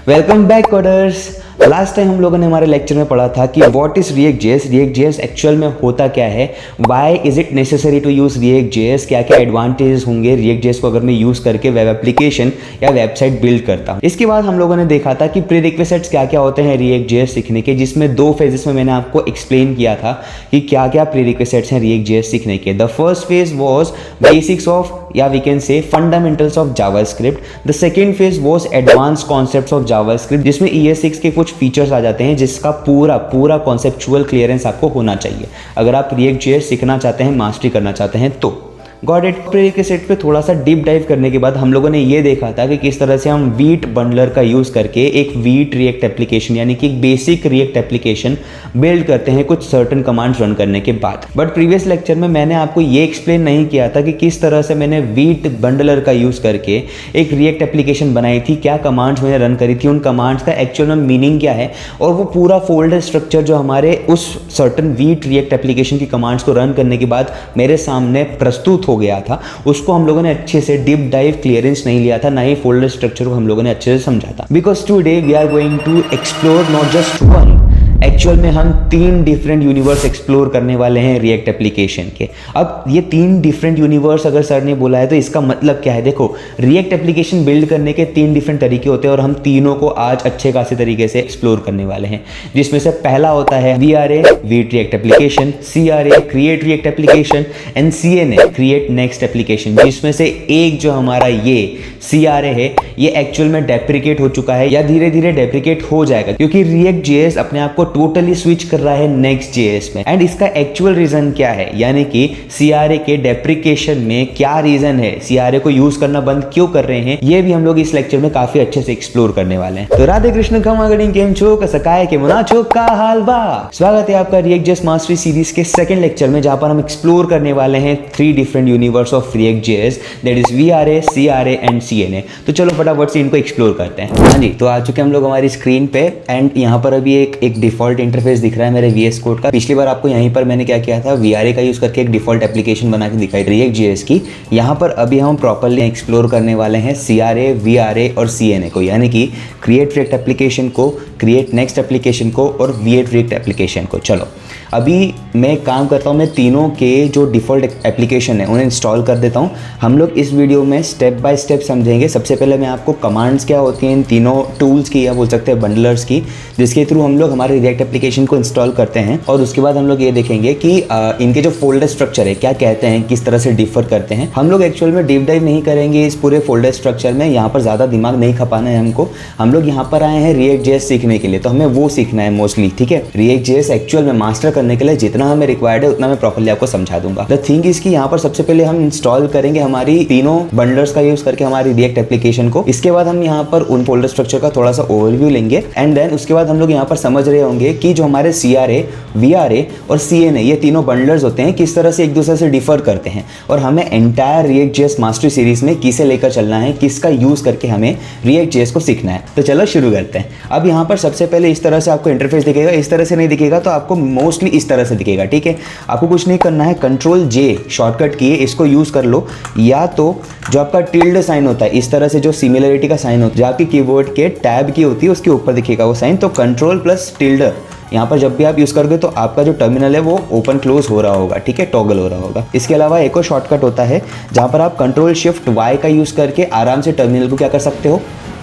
Welcome back coders. Last time हम लोगों ने हमारे लेक्चर में पढ़ा था कि what is React.js, React.js actual में होता क्या है, why is it necessary to use React.js, क्या क्या एडवांटेजेस होंगे React.js को अगर मैं यूज करके वेब एप्लीकेशन या वेबसाइट बिल्ड करता हूँ। इसके बाद हम लोगों ने देखा था कि प्रीरिक्विजिट्स क्या क्या होते हैं React.js सीखने के, जिसमें दो फेजेस में मैंने आपको एक्सप्लेन किया था कि क्या क्या प्रीरिक्विजिट्स हैं React.js सीखने के। The first phase was basics of या we can say fundamentals of JavaScript. The second phase was advance concepts of JavaScript, जिसमें ES6 के कुछ फीचर्स आ जाते हैं जिसका पूरा कॉन्सेप्चुअल क्लियरेंस आपको होना चाहिए अगर आप React.js सीखना चाहते हैं, मास्टरी करना चाहते हैं तो। Got it. प्रीरिक्विजिट पे थोड़ा सा डीप डाइव करने के बाद हम लोगों ने ये देखा था कि किस तरह से हम वीट बंडलर का यूज़ करके एक वीट रिएक्ट एप्लीकेशन यानी कि एक बेसिक रिएक्ट एप्लीकेशन बिल्ड करते हैं कुछ सर्टन कमांड्स रन करने के बाद। बट प्रीवियस लेक्चर में मैंने आपको ये एक्सप्लेन नहीं किया था कि किस तरह से मैंने वीट बंडलर का यूज़ करके एक रिएक्ट एप्लीकेशन बनाई थी, क्या कमांड्स मैंने रन करी थी, उन कमांड्स का एक्चुअल में मीनिंग क्या है, और वो पूरा फोल्डर स्ट्रक्चर जो हमारे उस सर्टन वीट रिएक्ट एप्लीकेशन की कमांड्स को रन करने के बाद मेरे सामने प्रस्तुत हो गया था, उसको हम लोगों ने अच्छे से डीप डाइव क्लियरेंस नहीं लिया था, ना ही फोल्डर स्ट्रक्चर को हम लोगों ने अच्छे से समझा था। Because today we are going to explore not just one, actual में हम 3 डिफरेंट यूनिवर्स एक्सप्लोर करने वाले हैं रिएक्ट एप्लीकेशन के। अब ये 3 डिफरेंट यूनिवर्स अगर सर ने बोला है तो इसका मतलब क्या है। देखो, रिएक्ट एप्लीकेशन बिल्ड करने के 3 डिफरेंट तरीके होते हैं और हम तीनों को आज अच्छे खासे तरीके से एक्सप्लोर करने वाले हैं, जिसमें से पहला होता है VRA wheat react application, CRA create react application and CNA create next application, जिसमें से एक जो हमारा ये CRA है ये एक्चुअल में डेप्रिकेट हो चुका है या धीरे धीरे डेप्रिकेट हो जाएगा, क्योंकि React.js अपने आप को टोटली स्विच कर रहा है Next.js में। एंड इसका एक्चुअल रीजन क्या है, यानी कि CRA के डेप्रिकेशन में क्या रीजन है, CRA को यूज करना बंद क्यों कर रहे हैं, ये भी हम लोग इस लेक्चर में काफी अच्छे से एक्सप्लोर करने वाले हैं। तो राधे कृष्ण खमागड़िंग केम छो कसकाय के मुना छो का हाल बा। स्वागत है आपका React.js मास्टरी सीरीज के सेकंड लेक्चर में, जहां पर हम एक्सप्लोर करने वाले हैं 3 different universe of React.js, that is VRA CRA and CNA। तो चलो फटाफट से इनको एक्सप्लोर करते हैं। हाँ जी, तो आ चुके हम लोग हमारी स्क्रीन पे एंड यहाँ पर अभी एक डिफॉल्ट इंटरफेस दिख रहा है मेरे VS कोड का। पिछली बार आपको यहीं पर मैंने क्या किया था, VRA का यूज करके एक डिफॉल्ट एप्लीकेशन बना के दिखाई React.js की। यहाँ पर अभी हम प्रॉपर्ली एक्सप्लोर करने वाले हैं CRA VRA और CNA को, यानी कि क्रिएट रिएक्ट एप्लीकेशन को, क्रिएट नेक्स्ट एप्लीकेशन को और वीट रिएक्ट एप्लीकेशन को। चलो अभी मैं एक काम करता हूँ, मैं तीनों के जो डिफ़ॉल्ट एप्लीकेशन है उन्हें इंस्टॉल कर देता हूँ। हम लोग इस वीडियो में स्टेप बाय स्टेप समझेंगे। सबसे पहले मैं आपको कमांड्स क्या होती हैं इन तीनों टूल्स की या बोल सकते हैं बंडलर्स की, जिसके थ्रू हम लोग हमारे रिएक्ट एप्लीकेशन को इंस्टॉल करते हैं, और उसके बाद हम लोग ये देखेंगे कि इनके जो फोल्डर स्ट्रक्चर है क्या कहते हैं, किस तरह से डिफर करते हैं। हम लोग एक्चुअल में डीप डाइव नहीं करेंगे इस पूरे फोल्डर स्ट्रक्चर में, यहाँ पर ज़्यादा दिमाग नहीं खपाना है हमको। हम लोग यहाँ पर आए हैं React.js सीखने के लिए, तो हमें वो सीखना है मोस्टली, ठीक है। React.js एक्चुअल में मास्टर करने के लिए जितना हमें रिक्वायर्ड है उतना मैं प्रॉपर्ली आपको समझा दूंगा। द थिंग इज कि यहाँ पर सबसे पहले हम इंस्टॉल करेंगे हमारी तीनों बंडलर्स का यूज करके हमारी रिएक्ट एप्लीकेशन को। इसके बाद हम यहाँ पर उन फोल्डर स्ट्रक्चर का थोड़ा सा ओवरव्यू लेंगे एंड देन उसके बाद हम लोग यहाँ पर समझ रहे होंगे कि जो हमारे CRA VRA और CNA ये तीनों बंडलर्स होते हैं किस तरह से एक दूसरे से डिफर करते हैं, और हमें एंटायर React.js मास्टरी सीरीज में किसे लेकर चलना है, किसका यूज करके हमें React.js को सीखना है। तो चलो शुरू करते हैं। अब यहाँ पर सबसे पहले इस तरह से आपको इंटरफेस दिखेगा, इस तरह से नहीं दिखेगा तो आपको मोस्टली इस तरह से दिखेगा, ठीक है। आपको कुछ नहीं करना है, Ctrl+J शॉर्टकट की है, इसको यूज कर लो, या तो जो आपका टिल्ड साइन होता है इस तरह से जो सिमिलरिटी का साइन होता है, जो आपकी कीबोर्ड के टैब की होती है उसके ऊपर दिखेगा वो साइन, तो Ctrl+tilde यहाँ पर जब भी आप यूज़ करोगे तो आपका जो टर्मिनल है वो ओपन क्लोज हो रहा होगा, ठीक है, टॉगल हो रहा होगा। इसके अलावा एक और शॉर्टकट होता है जहाँ पर आप Ctrl+Shift+Y का यूज़ करके आराम से टर्मिनल को क्या कर सकते हो,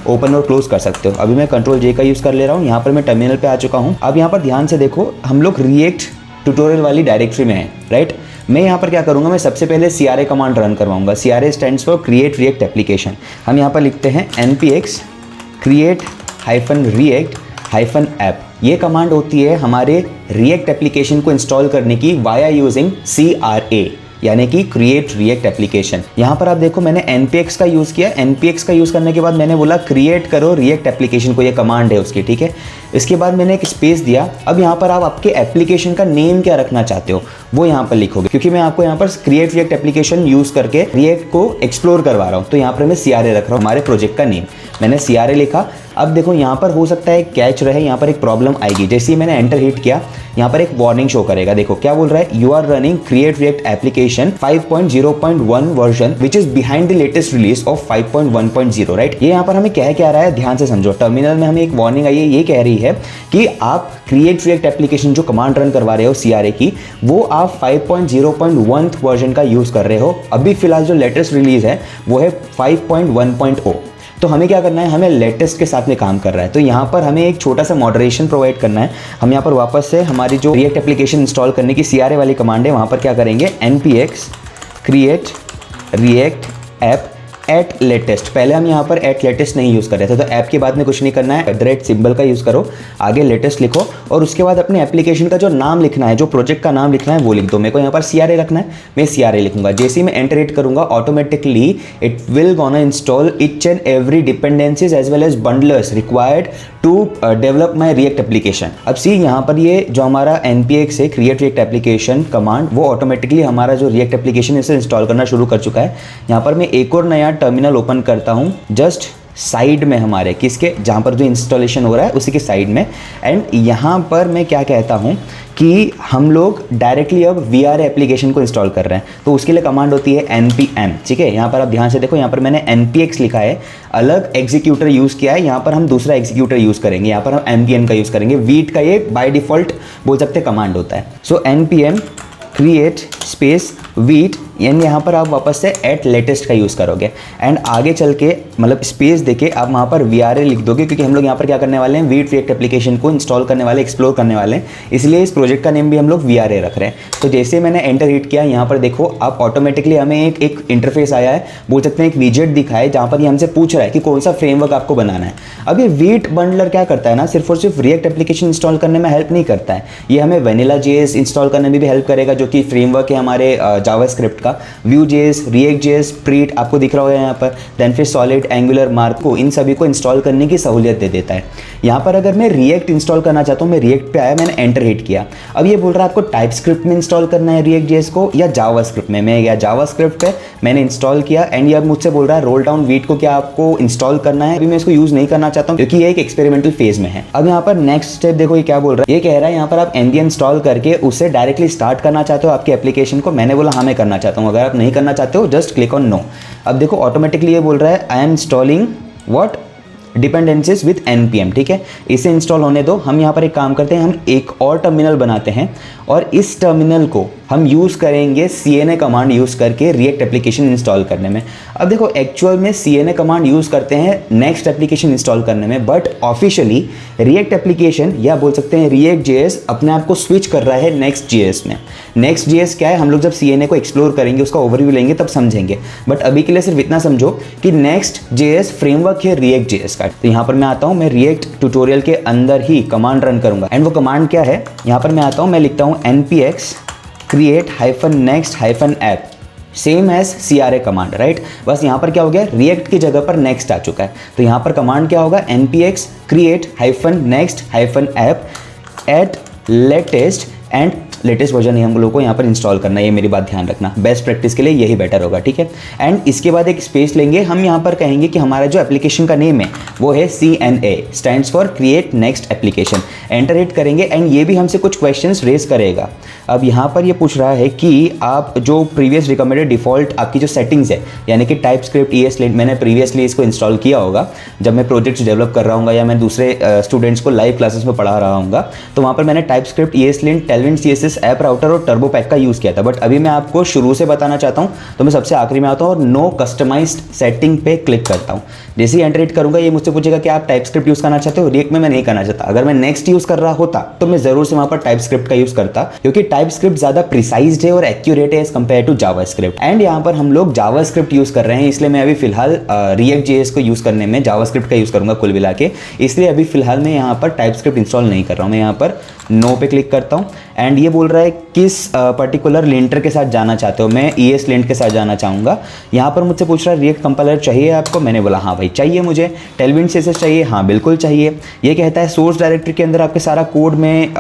ओपन और क्लोज कर सकते हो। अभी मैं Ctrl+J का यूज़ कर ले रहा हूँ, यहाँ पर मैं टर्मिनल पे आ चुका हूँ। अब यहाँ पर ध्यान से देखो, हम लोग रिएक्ट ट्यूटोरियल वाली डायरेक्टरी में है, राइट। मैं यहाँ पर क्या करूँगा, मैं सबसे पहले CRA कमांड रन करवाऊँगा। CRA stands for create react application. हम यहाँ पर लिखते हैं npx create-react-app। ये कमांड होती है हमारे रिएक्ट एप्लीकेशन को इंस्टॉल करने की वाया यूजिंग CRA, यानी कि क्रिएट रिएक्ट एप्लीकेशन। यहाँ पर आप देखो मैंने npx का यूज़ किया। npx का यूज़ करने के बाद मैंने बोला क्रिएट करो रिएक्ट एप्लीकेशन को, ये कमांड है उसकी, ठीक है। इसके बाद मैंने एक स्पेस दिया। अब यहाँ पर आप आपके एप्लीकेशन का नेम क्या रखना चाहते हो वो यहाँ पर लिखोगे, क्योंकि मैं आपको यहाँ पर क्रिएट रिएक्ट एप्लीकेशन यूज़ करके रिएक्ट को एक्सप्लोर करवा रहा हूँ, तो यहाँ पर मैं CRA रख रहा हूँ हमारे प्रोजेक्ट का नेम। मैंने CRA लिखा। अब देखो यहाँ पर हो सकता है कैच रहे, यहाँ पर एक प्रॉब्लम आएगी। जैसे ही मैंने एंटर हिट किया, यहाँ पर एक वार्निंग शो करेगा। देखो क्या बोल रहा है, you are running create react application 5.0.1 version which is behind the latest release of 5.1.0, right. ये यहाँ पर हमें कह रहा है, ध्यान से समझो। टर्मिनल में हमें एक वार्निंग आई है, ये कह रही है कि आप क्रिएट रिएक्ट एप्लीकेशन जो कमांड रन करवा रहे हो CRA की, वो आप 5.0.1 वर्जन का यूज कर रहे हो। अभी फिलहाल जो लेटेस्ट रिलीज है वो है 5.1.0। तो हमें क्या करना है, हमें लेटेस्ट के साथ में काम कर रहा है। तो यहाँ पर हमें एक छोटा सा मॉडरेशन प्रोवाइड करना है। हम यहाँ पर वापस से हमारी जो रिएक्ट एप्लीकेशन इंस्टॉल करने की CRA वाली कमांड है, वहाँ पर क्या करेंगे, npx create react app at latest. पहले हम यहाँ पर एट लेटेस्ट नहीं यूज़ कर रहे थे, तो ऐप के बाद में कुछ नहीं करना है, @ सिंबल का यूज़ करो, आगे लेटेस्ट लिखो और उसके बाद अपने एप्लीकेशन का जो नाम लिखना है, जो प्रोजेक्ट का नाम लिखना है वो लिख दो। मेरे को यहाँ पर CRA रखना है, मैं CRA लिखूंगा। जैसे ही मैं एंटर हिट करूंगा, automatically it will gonna install each and every dependencies as well as bundlers required to develop my React application. अब सी यहाँ पर ये जो हमारा npx है क्रिएट रिएक्ट एप्लीकेशन कमांड, वो ऑटोमेटिकली हमारा जो रिएक्ट एप्लीकेशन है इसे इंस्टॉल करना शुरू कर चुका है। यहाँ पर मैं एक और नया टर्मिनल ओपन करता हूँ, जस्ट साइड में हमारे किसके, जहाँ पर जो इंस्टॉलेशन हो रहा है उसी के साइड में। एंड यहाँ पर मैं क्या कहता हूँ कि हम लोग डायरेक्टली अब VRA एप्लीकेशन को इंस्टॉल कर रहे हैं, तो उसके लिए कमांड होती है npm, ठीक है। यहाँ पर आप ध्यान से देखो, यहाँ पर मैंने npx लिखा है, अलग एग्जीक्यूटर यूज़ किया है। यहाँ पर हम दूसरा एग्जीक्यूटर यूज़ करेंगे, यहाँ पर हम npm का यूज़ करेंगे। वीट का ये बाय डिफ़ॉल्ट बोल सकते कमांड होता है। सो npm क्रिएट स्पेस वीट, यानी यहाँ पर आप वापस से एट लेटेस्ट का यूज़ करोगे। एंड आगे चल के मतलब स्पेस देके आप वहाँ पर VRA लिख दोगे, क्योंकि हम लोग यहाँ पर क्या करने वाले हैं, वीट रिएक्ट एप्लीकेशन को इंस्टॉल करने वाले, एक्सप्लोर करने वाले हैं, इसलिए इस प्रोजेक्ट का नेम भी हम लोग VRA रख रहे हैं। तो जैसे मैंने एंटर हिट किया, यहाँ पर देखो आप ऑटोमेटिकली हमें एक इंटरफेस आया है, बोल सकते हैं एक विजेट दिखा है, जहाँ पर ये हमसे पूछ रहा है कि कौन सा फ्रेमवर्क आपको बनाना है। अब ये वीट बंडलर क्या करता है ना, सिर्फ और सिर्फ रिएक्ट एप्लीकेशन इंस्टॉल करने में हेल्प नहीं करता है, ये हमें vanilla.js इंस्टॉल करने में भी हेल्प करेगा, जो कि फ्रेमवर्क है हमारे जावास्क्रिप्ट का। Vue.js, React.js, Preet आपको दिख रहा होगा यहाँ पर, देन फिर सॉलिड, एंगुलर, मार्को, इन सभी को इंस्टॉल करने की सहूलियत दे देता है। यहाँ पर अगर मैं React इंस्टॉल करना चाहता हूँ, मैं React पे आया, मैंने एंटर हिट किया। अब ये बोल रहा है आपको टाइपस्क्रिप्ट में इंस्टॉल करना है React.js को या जावास्क्रिप्ट में। मैं गया जावास्क्रिप्ट पे, मैंने इंस्टॉल किया एंड ये अब मुझसे बोल रहा है रोल डाउन वीट को क्या आपको इंस्टॉल करना है। अभी मैं इसको यूज़ नहीं करना चाहता हूँ क्योंकि ये एक एक्सपेरिमेंटल फेज में है। अब यहाँ पर नेक्स्ट स्टेप देखो, ये क्या बोल रहा है, ये कह रहा है यहाँ पर आप npm इंस्टॉल करके उससे डायरेक्टली स्टार्ट करना चाहते हो आपकी एप्लीकेशन को। मैंने बोला हाँ मैं करना चाहता हूँ। अगर आप नहीं करना चाहते हो जस्ट क्लिक ऑन नो। अब देखो ऑटोमेटिकली ये बोल रहा है I am installing what dependencies with npm, ठीक है, इसे इंस्टॉल होने दो। हम यहाँ पर एक काम करते हैं, हम एक और टर्मिनल बनाते हैं और इस टर्मिनल को हम यूज़ करेंगे CNA कमांड यूज़ करके रिएक्ट एप्लीकेशन इंस्टॉल करने में। अब देखो एक्चुअल में CNA कमांड यूज़ करते हैं नेक्स्ट एप्लीकेशन इंस्टॉल करने में, बट ऑफिशियली रिएक्ट एप्लीकेशन या बोल सकते हैं React.js अपने आप को स्विच कर रहा है Next.js में। Next.js क्या है, हम लोग जब CNA को एक्सप्लोर करेंगे, उसका ओवरव्यू लेंगे तब समझेंगे, बट अभी के लिए सिर्फ इतना समझो कि Next.js फ्रेमवर्क है React.js का। तो यहाँ पर मैं आता हूँ, मैं React ट्यूटोरियल के अंदर ही कमांड रन करूँगा एंड वो कमांड क्या है, यहाँ पर मैं आता हूँ, मैं लिखता हूँ npx create -next -app same as CRA command, right. बस यहाँ पर क्या हो गया, रिएक्ट की जगह पर नेक्स्ट आ चुका है। तो यहाँ पर कमांड क्या होगा, npx create -next -app at latest, and latest version ही हम लोग को यहाँ पर इंस्टॉल करना है। ये मेरी बात ध्यान रखना, बेस्ट प्रैक्टिस के लिए यही बेटर होगा, ठीक है। एंड इसके बाद एक स्पेस लेंगे, हम यहाँ पर कहेंगे कि हमारा जो एप्लीकेशन का नेम है वो है CNA, stands for create next application. Enter hit करेंगे एंड ये भी हमसे कुछ क्वेश्चंस रेज करेगा। अब यहाँ पर ये पूछ रहा है कि आप जो प्रीवियस रिकमेंडेड डिफ़ॉल्ट आपकी जो सेटिंग्स है, यानी कि टाइपस्क्रिप्ट ESLint, मैंने प्रीवियसली इसको इंस्टॉल किया होगा जब मैं प्रोजेक्ट्स डेवलप कर रहा हूँ या मैं दूसरे स्टूडेंट्स को लाइव क्लासेस में पढ़ा रहा हूँ, तो वहाँ पर मैंने TypeScript ESLint, Tailwind CSS, app router और टर्बो पैक का यूज़ किया था। बट अभी मैं आपको शुरू से बताना चाहता हूँ, तो मैं सबसे आखिरी में आता हूँ और नो कस्टमाइज्ड सेटिंग पे क्लिक करता हूँ। जैसे ही एंटर हिट करूँगा, ये मुझसे पूछेगा कि आप टाइपस्क्रिप्ट यूज़ करना चाहते हो। रिएक्ट में मैं नहीं करना चाहता। अगर मैं नेक्स्ट यूज़ कर रहा होता तो मैं ज़रूर से वहाँ पर टाइपस्क्रिप्ट का यूज़ करता, क्योंकि टाइपस्क्रिप्ट ज़्यादा प्रिसाइज्ड है और एक्यूरेट है as compare to JavaScript. And यहाँ पर हम लोग जावास्क्रिप्ट यूज़ कर रहे हैं, इसलिए मैं अभी फिलहाल React.js को यूज़ करने में जावास्क्रिप्ट का यूज़ करूँगा कुल मिला के। इसलिए अभी फिलहाल मैं यहाँ पर टाइपस्क्रिप्ट इंस्टॉल नहीं कर रहा हूँ। मैं यहाँ पर नो पे क्लिक करता हूँ एंड ये बोल रहा है किस पर्टिकुलर लिंटर के साथ जाना चाहते हो। मैं ESLint के साथ जाना चाहूँगा। यहाँ पर मुझसे पूछ रहा है रिएक्ट कंपाइलर चाहिए आपको। मैंने बोला हाँ भाई चाहिए मुझे। टेलविंड CSS चाहिए, हाँ बिल्कुल चाहिए। ये कहता है सोर्स डायरेक्टरी के अंदर आपके सारा कोड में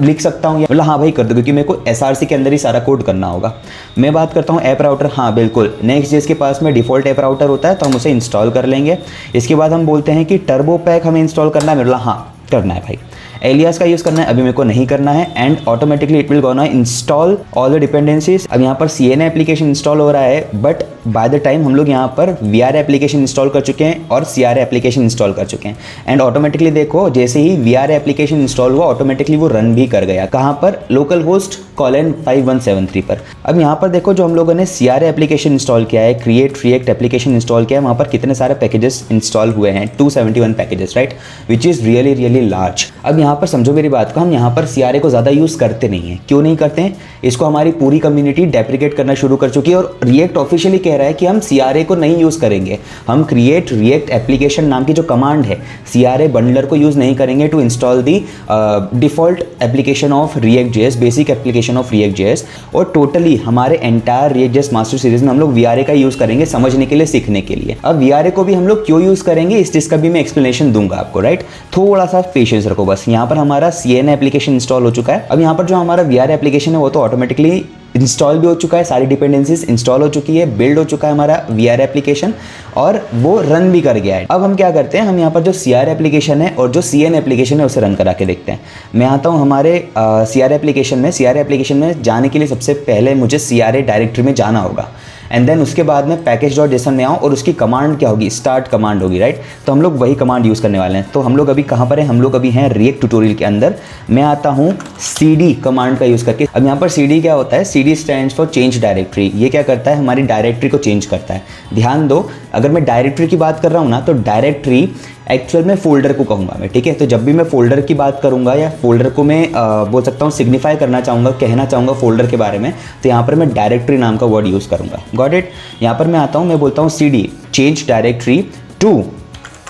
लिख सकता हूँ, मतलब हाँ भाई कर दो, क्योंकि मेरे को SRC के अंदर ही सारा कोड करना होगा। मैं बात करता हूँ ऐप राउटर, हाँ बिल्कुल Next.js के पास में डिफ़ॉल्ट ऐप राउटर होता है, तो हम उसे इंस्टॉल कर लेंगे। इसके बाद हम बोलते हैं कि टर्बो पैक हमें इंस्टॉल करना है, मतलब हाँ करना है भाई। एलियास का यूज़ करना है, अभी मेरे को नहीं करना है। And automatically it will gonna install all the dependencies. अब यहाँ पर CNA एप्लीकेशन इंस्टॉल हो रहा है, बट बाय द टाइम हम लोग यहाँ पर VRA एप्लीकेशन इंस्टॉल कर चुके हैं और CRA एप्लीकेशन इंस्टॉल कर चुके हैं। एंड ऑटोमेटिकली देखो जैसे ही VRA एप्लीकेशन इंस्टॉल हुआ ऑटोमेटिकली वो रन भी कर गया। कहाँ पर? लोकल होस्ट 5173 पर। अब यहाँ पर देखो जो हम लोगों ने CRA एप्लीकेशन इंस्टॉल किया है, क्रिएट रिएक्ट एप्लीकेशन इंस्टॉल किया है, वहाँ पर कितने सारे पैकेजेस इंस्टॉल हुए हैं, 271 packages, right, which is really large. अब यहाँ पर समझो मेरी बात को, हम यहाँ पर CRA को ज़्यादा यूज़ करते नहीं हैं। क्यों नहीं करते हैं? इसको हमारी पूरी कम्युनिटी डेप्रिकेट करना शुरू कर चुकी है और रिएक्ट ऑफिशियली कह रहा है कि हम CRA को नहीं यूज़ करेंगे। हम क्रिएट रिएक्ट एप्लीकेशन नाम की जो कमांड है CRA बंडलर को यूज़ नहीं करेंगे to install the default application of React.js, basic application of React.js। और टोटली हमारे एंटायर React.js मास्टर सीरीज में हम लोग VRA का यूज़ करेंगे समझने के लिए, सीखने के लिए। अब VRA को भी हम लोग क्यों यूज़ करेंगे इस चीज़ का भी मैं एक्सप्लेनेशन दूंगा आपको, राइट। थोड़ा सा पेशेंस रखो बस। यहाँ पर हमारा CNA एप्लीकेशन इंस्टॉल हो चुका है। अब यहाँ पर जो हमारा VRA एप्लीकेशन है वो तो ऑटोमेटिकली इंस्टॉल भी हो चुका है, सारी डिपेंडेंसीज इंस्टॉल हो चुकी है, बिल्ड हो चुका है हमारा VRA एप्लीकेशन और वो रन भी कर गया है। अब हम क्या करते हैं, हम यहाँ पर जो CRA एप्लीकेशन है और जो CNA एप्लीकेशन है उसे रन करा के देखते हैं। मैं आता हूँ हमारे CRA एप्लीकेशन में। CRA एप्लीकेशन में जाने के लिए सबसे पहले मुझे CRA डायरेक्टरी में जाना होगा एंड देन उसके बाद में package.json में आऊँ और उसकी कमांड क्या होगी, स्टार्ट कमांड होगी, राइट। तो हम लोग वही कमांड यूज़ करने वाले हैं। तो हम लोग अभी कहाँ पर हैं, हम लोग अभी हैं रिएक्ट ट्यूटोरियल के अंदर। मैं आता हूँ CD कमांड का यूज़ करके। अब यहाँ पर CD क्या होता है, CD stands for change directory. ये क्या करता है, हमारी डायरेक्टरी को चेंज करता है। ध्यान दो, अगर मैं डायरेक्टरी की बात कर रहा हूँ ना, तो डायरेक्टरी एक्चुअल में फोल्डर को कहूँगा मैं, ठीक है। तो जब भी मैं फोल्डर की बात करूँगा या फोल्डर को मैं बोल सकता हूँ सिग्निफाई करना चाहूँगा, कहना चाहूँगा फोल्डर के बारे में, तो यहाँ पर मैं डायरेक्टरी नाम का वर्ड यूज़ करूँगा। Got it. यहाँ पर मैं आता हूँ, मैं बोलता हूँ CD change directory to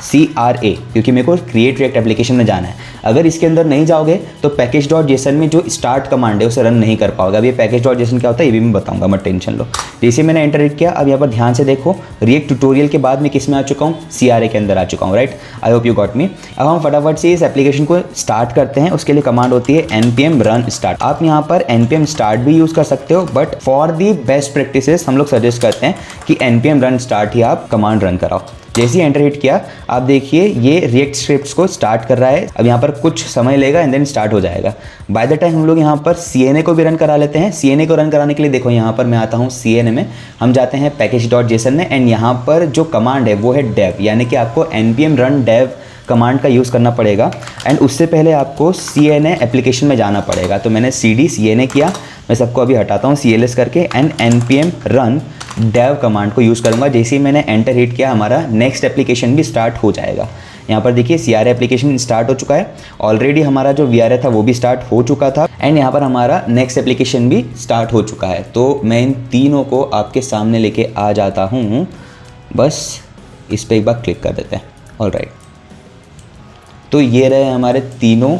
CRA, क्योंकि मेरे को क्रिएट रिएक्ट एप्लीकेशन में जाना है। अगर इसके अंदर नहीं जाओगे तो package.json में जो स्टार्ट कमांड है उसे रन नहीं कर पाओगे। अब ये package.json क्या होता है ये भी मैं बताऊंगा, मत टेंशन लो। जैसे मैंने एंटर हिट किया, अब यहाँ पर ध्यान से देखो, रिएक्ट ट्यूटोरियल के बाद मैं किस में आ चुका हूँ, CRA के अंदर आ चुका हूँ, right. I hope you got मी। अब हम फटाफट से इस एप्लीकेशन को स्टार्ट करते हैं। उसके लिए कमांड होती है npm run start। आप यहाँ पर npm start भी यूज़ कर सकते हो, but for the best practices हम लोग सजेस्ट करते हैं कि npm run start ही आप कमांड रन कराओ। जैसे ही एंटर हिट किया, आप देखिए ये रिएक्ट स्क्रिप्ट्स को स्टार्ट कर रहा है। अब यहाँ पर कुछ समय लेगा एंड देन स्टार्ट हो जाएगा। बाय द टाइम हम लोग यहाँ पर CNA को भी रन करा लेते हैं। CNA को रन कराने के लिए देखो यहाँ पर मैं आता हूँ CNA में, हम जाते हैं package.json में एंड यहाँ पर जो कमांड है वो है dev, यानी कि आपको npm run dev कमांड का यूज़ करना पड़ेगा। एंड उससे पहले आपको CNA एप्लीकेशन में जाना पड़ेगा। तो मैंने CD CNA किया, मैं सबको अभी हटाता हूँ CLS करके and npm run dev command को यूज़ करूँगा। जैसे ही मैंने एंटर हिट किया, हमारा नेक्स्ट एप्लीकेशन भी स्टार्ट हो जाएगा। यहाँ पर देखिए CRA एप्लीकेशन स्टार्ट हो चुका है ऑलरेडी, हमारा जो VRA था वो भी स्टार्ट हो चुका था एंड यहाँ पर हमारा नेक्स्ट एप्लीकेशन भी स्टार्ट हो चुका है। तो मैं इन तीनों को आपके सामने लेके आ जाता हूँ, बस इस पर एक बार क्लिक कर देते हैं। ऑलराइट, तो ये रहे हमारे तीनों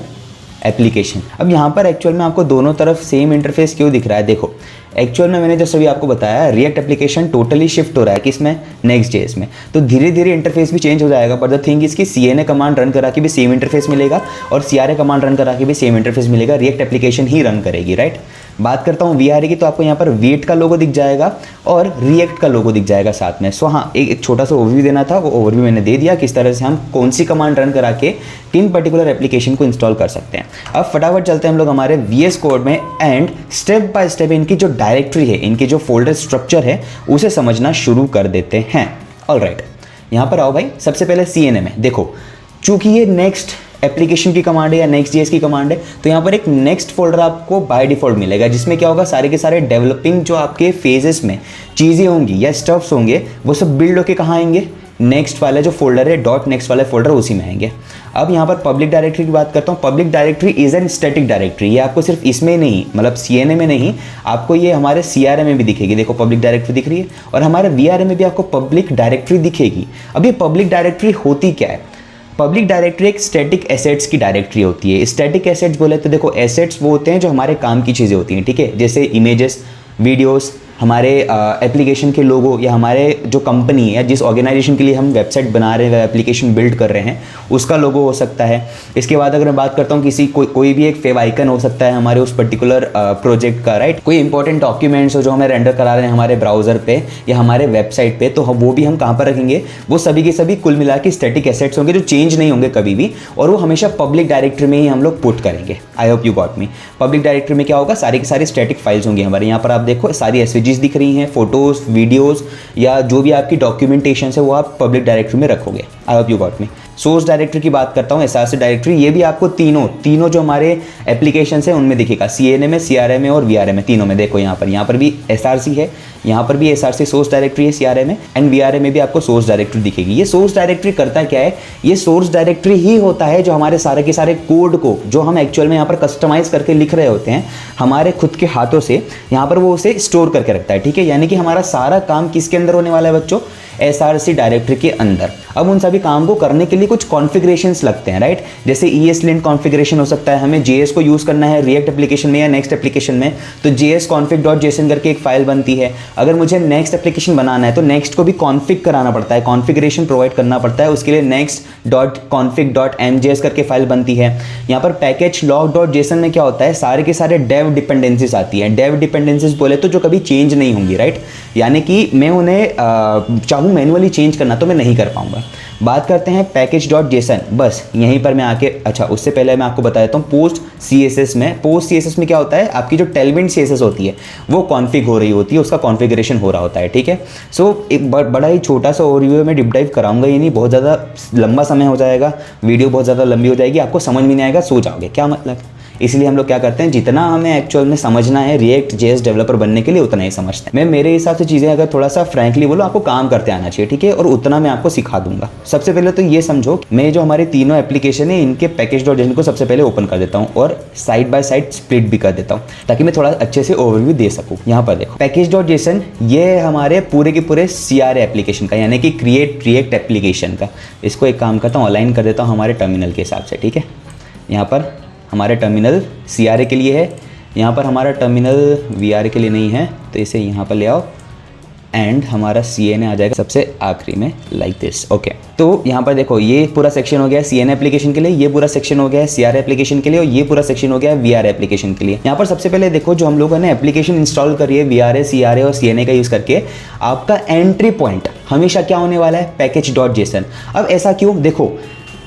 एप्लीकेशन। अब यहाँ पर एक्चुअल में आपको दोनों तरफ सेम इंटरफेस क्यों दिख रहा है, देखो एक्चुअल में मैंने जैसे अभी आपको बताया रिएक्ट एप्लीकेशन टोटली शिफ्ट हो रहा है किसमें, Next.js में। तो धीरे धीरे इंटरफेस भी चेंज हो जाएगा, बट द थिंग इसकी CNA कमांड रन करा के भी सेम इंटरफेस मिलेगा और CRA कमांड रन करा के भी सेम इंटरफेस मिलेगा। रिएक्ट एप्लीकेशन ही रन करेगी, राइट। बात करता हूँ VRA की, तो आपको यहाँ पर वेट का लोगो दिख जाएगा और रिएक्ट का लोगो दिख जाएगा साथ में। सो हाँ, एक छोटा सा ओवरव्यू देना था, वो ओवरव्यू मैंने दे दिया किस तरह से हम कौन सी कमांड रन करा के तीन पर्टिकुलर एप्लीकेशन को इंस्टॉल कर सकते हैं। अब फटाफट चलते हैं हम लोग हमारे VS कोड में एंड स्टेप बाय स्टेप इनकी जो डायरेक्टरी है, इनकी जो फोल्डर स्ट्रक्चर है उसे समझना शुरू कर देते हैं। ऑलराइट, यहाँ पर आओ भाई। सबसे पहले CNA में देखो, चूंकि ये नेक्स्ट एप्लीकेशन की कमांड है या Next.js की कमांड है, तो यहाँ पर एक नेक्स्ट फोल्डर आपको बाय डिफॉल्ट मिलेगा, जिसमें क्या होगा, सारे के सारे डेवलपिंग जो आपके फेजेस में चीज़ें होंगी या स्टफ्स होंगे वो सब बिल्ड होके कहाँ आएंगे, नेक्स्ट वाला जो फोल्डर है .next वाला फोल्डर उसी में आएंगे। अब यहाँ पर पब्लिक डायरेक्टरी की बात करता हूँ। Public directory is an static directory. ये आपको सिर्फ इसमें नहीं, मतलब CNA में नहीं, आपको ये हमारे CRA में भी दिखेगी। देखो पब्लिक डायरेक्टरी दिख रही है और हमारे VRA में भी आपको पब्लिक डायरेक्टरी दिखेगी। अब ये पब्लिक डायरेक्टरी होती क्या है, पब्लिक डायरेक्टरी एक स्टैटिक एसेट्स की डायरेक्टरी होती है। स्टैटिक एसेट्स बोले तो देखो एसेट्स वो होते हैं जो हमारे काम की चीज़ें होती हैं, ठीक है, जैसे इमेजेस, वीडियोस, हमारे एप्लीकेशन के लोगो या हमारे जो कंपनी है, जिस ऑर्गेनाइजेशन के लिए हम वेबसाइट बना रहे हैं, एप्लीकेशन बिल्ड कर रहे हैं, उसका लोगो हो सकता है। इसके बाद अगर मैं बात करता हूँ किसी कोई भी एक फेव आइकन हो सकता है हमारे उस पर्टिकुलर प्रोजेक्ट का, राइट। कोई इंपॉर्टेंट डॉक्यूमेंट्स हो जो हमें रेंडर करा रहे हैं हमारे ब्राउजर पे या हमारे वेबसाइट पे, तो वो भी हम कहाँ पर रखेंगे, वो सभी के सभी कुल मिला के स्टैटिक एसेट्स होंगे जो चेंज नहीं होंगे कभी भी, और वो हमेशा पब्लिक डायरेक्टरी में ही हम लोग पुट करेंगे। आई hope you got me. Public directory में क्या होगा, सारी की सारी स्टैटिक फाइल्स होंगी हमारे। यहाँ पर आप देखो सारी एसवीजीज दिख रही हैं, फोटोज, वीडियोज या जो भी आपकी डॉक्यूमेंटेशन है वो आप पब्लिक डायरेक्टरी में रखोगे। आई hope you got me. Source directory की बात करता हूँ, एसआरसी डायरेक्टरी, ये भी आपको तीनों जो हमारे एप्लीकेशन है उनमें दिखेगा, सीएनए में, सीआरए में और वीआरए में, तीनों में। देखो यहाँ पर भी एसआरसी है, यहाँ पर भी एसआरसी सोर्स डायरेक्टरी है सीआरए में, एंड वीआरए में भी आपको सोर्स डायरेक्टरी दिखेगी। ये सोर्स डायरेक्टरी करता क्या है, ये सोर्स डायरेक्टरी ही होता है जो हमारे सारे के सारे कोड को, जो हम एक्चुअल में यहाँ पर कस्टमाइज करके लिख रहे होते हैं हमारे खुद के हाथों से, यहाँ पर वो उसे स्टोर करके रखता है, ठीक है। यानी कि हमारा सारा काम किसके अंदर होने वाला है बच्चों, एसआरसी डायरेक्टरी के अंदर। अब उन सभी काम को करने के लिए कुछ कॉन्फ़िगरेशंस लगते हैं, राइट। जैसे ESLint कॉन्फ़िगरेशन हो सकता है, हमें JS को यूज़ करना है रिएक्ट एप्लीकेशन में या नेक्स्ट एप्लीकेशन में, तो jsconfig.json करके एक फाइल बनती है। अगर मुझे नेक्स्ट एप्लीकेशन बनाना है तो नेक्स्ट को भी कॉन्फ़िग कराना पड़ता है, कॉन्फ़िगरेशन प्रोवाइड करना पड़ता है, उसके लिए next.config.mjs करके फाइल बनती है। यहाँ पर पैकेज log.json में क्या होता है, सारे के सारे डेव डिपेंडेंसीज आती है। डेव डिपेंडेंसीज बोले तो जो कभी चेंज नहीं होंगी, राइट। यानी कि मैं उन्हें चाहूँ मैनुअली चेंज करना तो मैं नहीं कर पाऊंगा। बात करते हैं पैकेज.json, बस यहीं पर मैं आके, अच्छा उससे पहले मैं आपको बता देता हूँ पोस्ट CSS में क्या होता है, आपकी जो टेलविंड CSS होती है वो कॉन्फ़िग हो रही होती है, उसका कॉन्फ़िगरेशन हो रहा होता है, ठीक है। सो एक बड़ा ही छोटा सा ओवरव्यू में डिप डाइव कराऊंगा, ये नहीं बहुत ज़्यादा लंबा समय हो जाएगा, वीडियो बहुत ज़्यादा लंबी हो जाएगी, आपको समझ में नहीं आएगा, सो जाओगे, क्या मतलब। इसलिए हम लोग क्या करते हैं, जितना हमें एक्चुअल में समझना है रिएक्ट JS डेवलपर बनने के लिए उतना ही समझते हैं। मैं मेरे हिसाब से चीज़ें अगर थोड़ा सा फ्रैंकली बोलो, आपको काम करते आना चाहिए, ठीक है, और उतना मैं आपको सिखा दूंगा। सबसे पहले तो ये समझो, मैं जो हमारे तीनों एप्लीकेशन है इनके पैकेज.json को सबसे पहले ओपन कर देता हूँ और साइड बाय साइड स्प्लिट भी कर देता हूँ ताकि मैं थोड़ा अच्छे से ओवरव्यू दे सकूँ। यहाँ पर देखो पैकेज.json, ये हमारे पूरे के पूरे CRA एप्लीकेशन का, यानी कि क्रिएट रिएक्ट एप्लीकेशन का। इसको एक काम करता हूँ, अलाइन कर देता हूँ हमारे टर्मिनल के हिसाब से, ठीक है। यहाँ पर हमारे टर्मिनल CRA के लिए है, यहाँ पर हमारा टर्मिनल VRA के लिए नहीं है, तो इसे यहाँ पर ले आओ, एंड हमारा CNA आ जाएगा सबसे आखिरी में, लाइक दिस, ओके। तो यहाँ पर देखो ये पूरा सेक्शन हो गया CNA एप्लीकेशन के लिए, ये पूरा सेक्शन हो गया है CRA एप्लीकेशन के लिए, और ये पूरा सेक्शन हो गया है VRA एप्लीकेशन के लिए। यहाँ पर सबसे पहले देखो, जो हम लोगों ने एप्लीकेशन इंस्टॉल करी है VRA, CRA और CNA का यूज़ करके, आपका एंट्री पॉइंट हमेशा क्या होने वाला है, पैकेज.json। अब ऐसा क्यों, देखो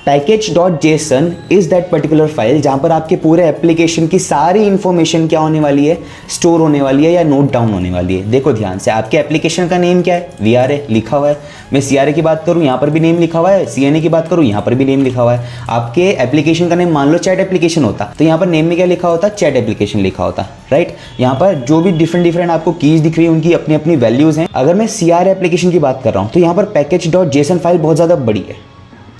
पैकेज.json इज़ दैट पर्टिकुलर फाइल जहाँ पर आपके पूरे एप्लीकेशन की सारी इंफॉर्मेशन क्या होने वाली है, स्टोर होने वाली है या नोट डाउन होने वाली है। देखो ध्यान से, आपके एप्लीकेशन का नेम क्या है, VRA लिखा हुआ है। मैं CRA की बात करूँ, यहाँ पर भी नेम लिखा हुआ है, CNA की बात करूँ, यहाँ पर भी नेम लिखा हुआ है। आपके एप्लीकेशन का नेम मान लो चैट एप्लीकेशन होता, तो यहाँ पर नेम में क्या लिखा होता, चैट एप्लीकेशन लिखा होता, राइट। यहाँ पर जो भी डिफरेंट आपको कीज दिख रही है उनकी अपनी अपनी वैल्यूज़ हैं। अगर मैं CRA एप्लीकेशन की बात कर रहा हूँ तो यहाँ पर पैकेज.json फाइल बहुत ज़्यादा बड़ी है,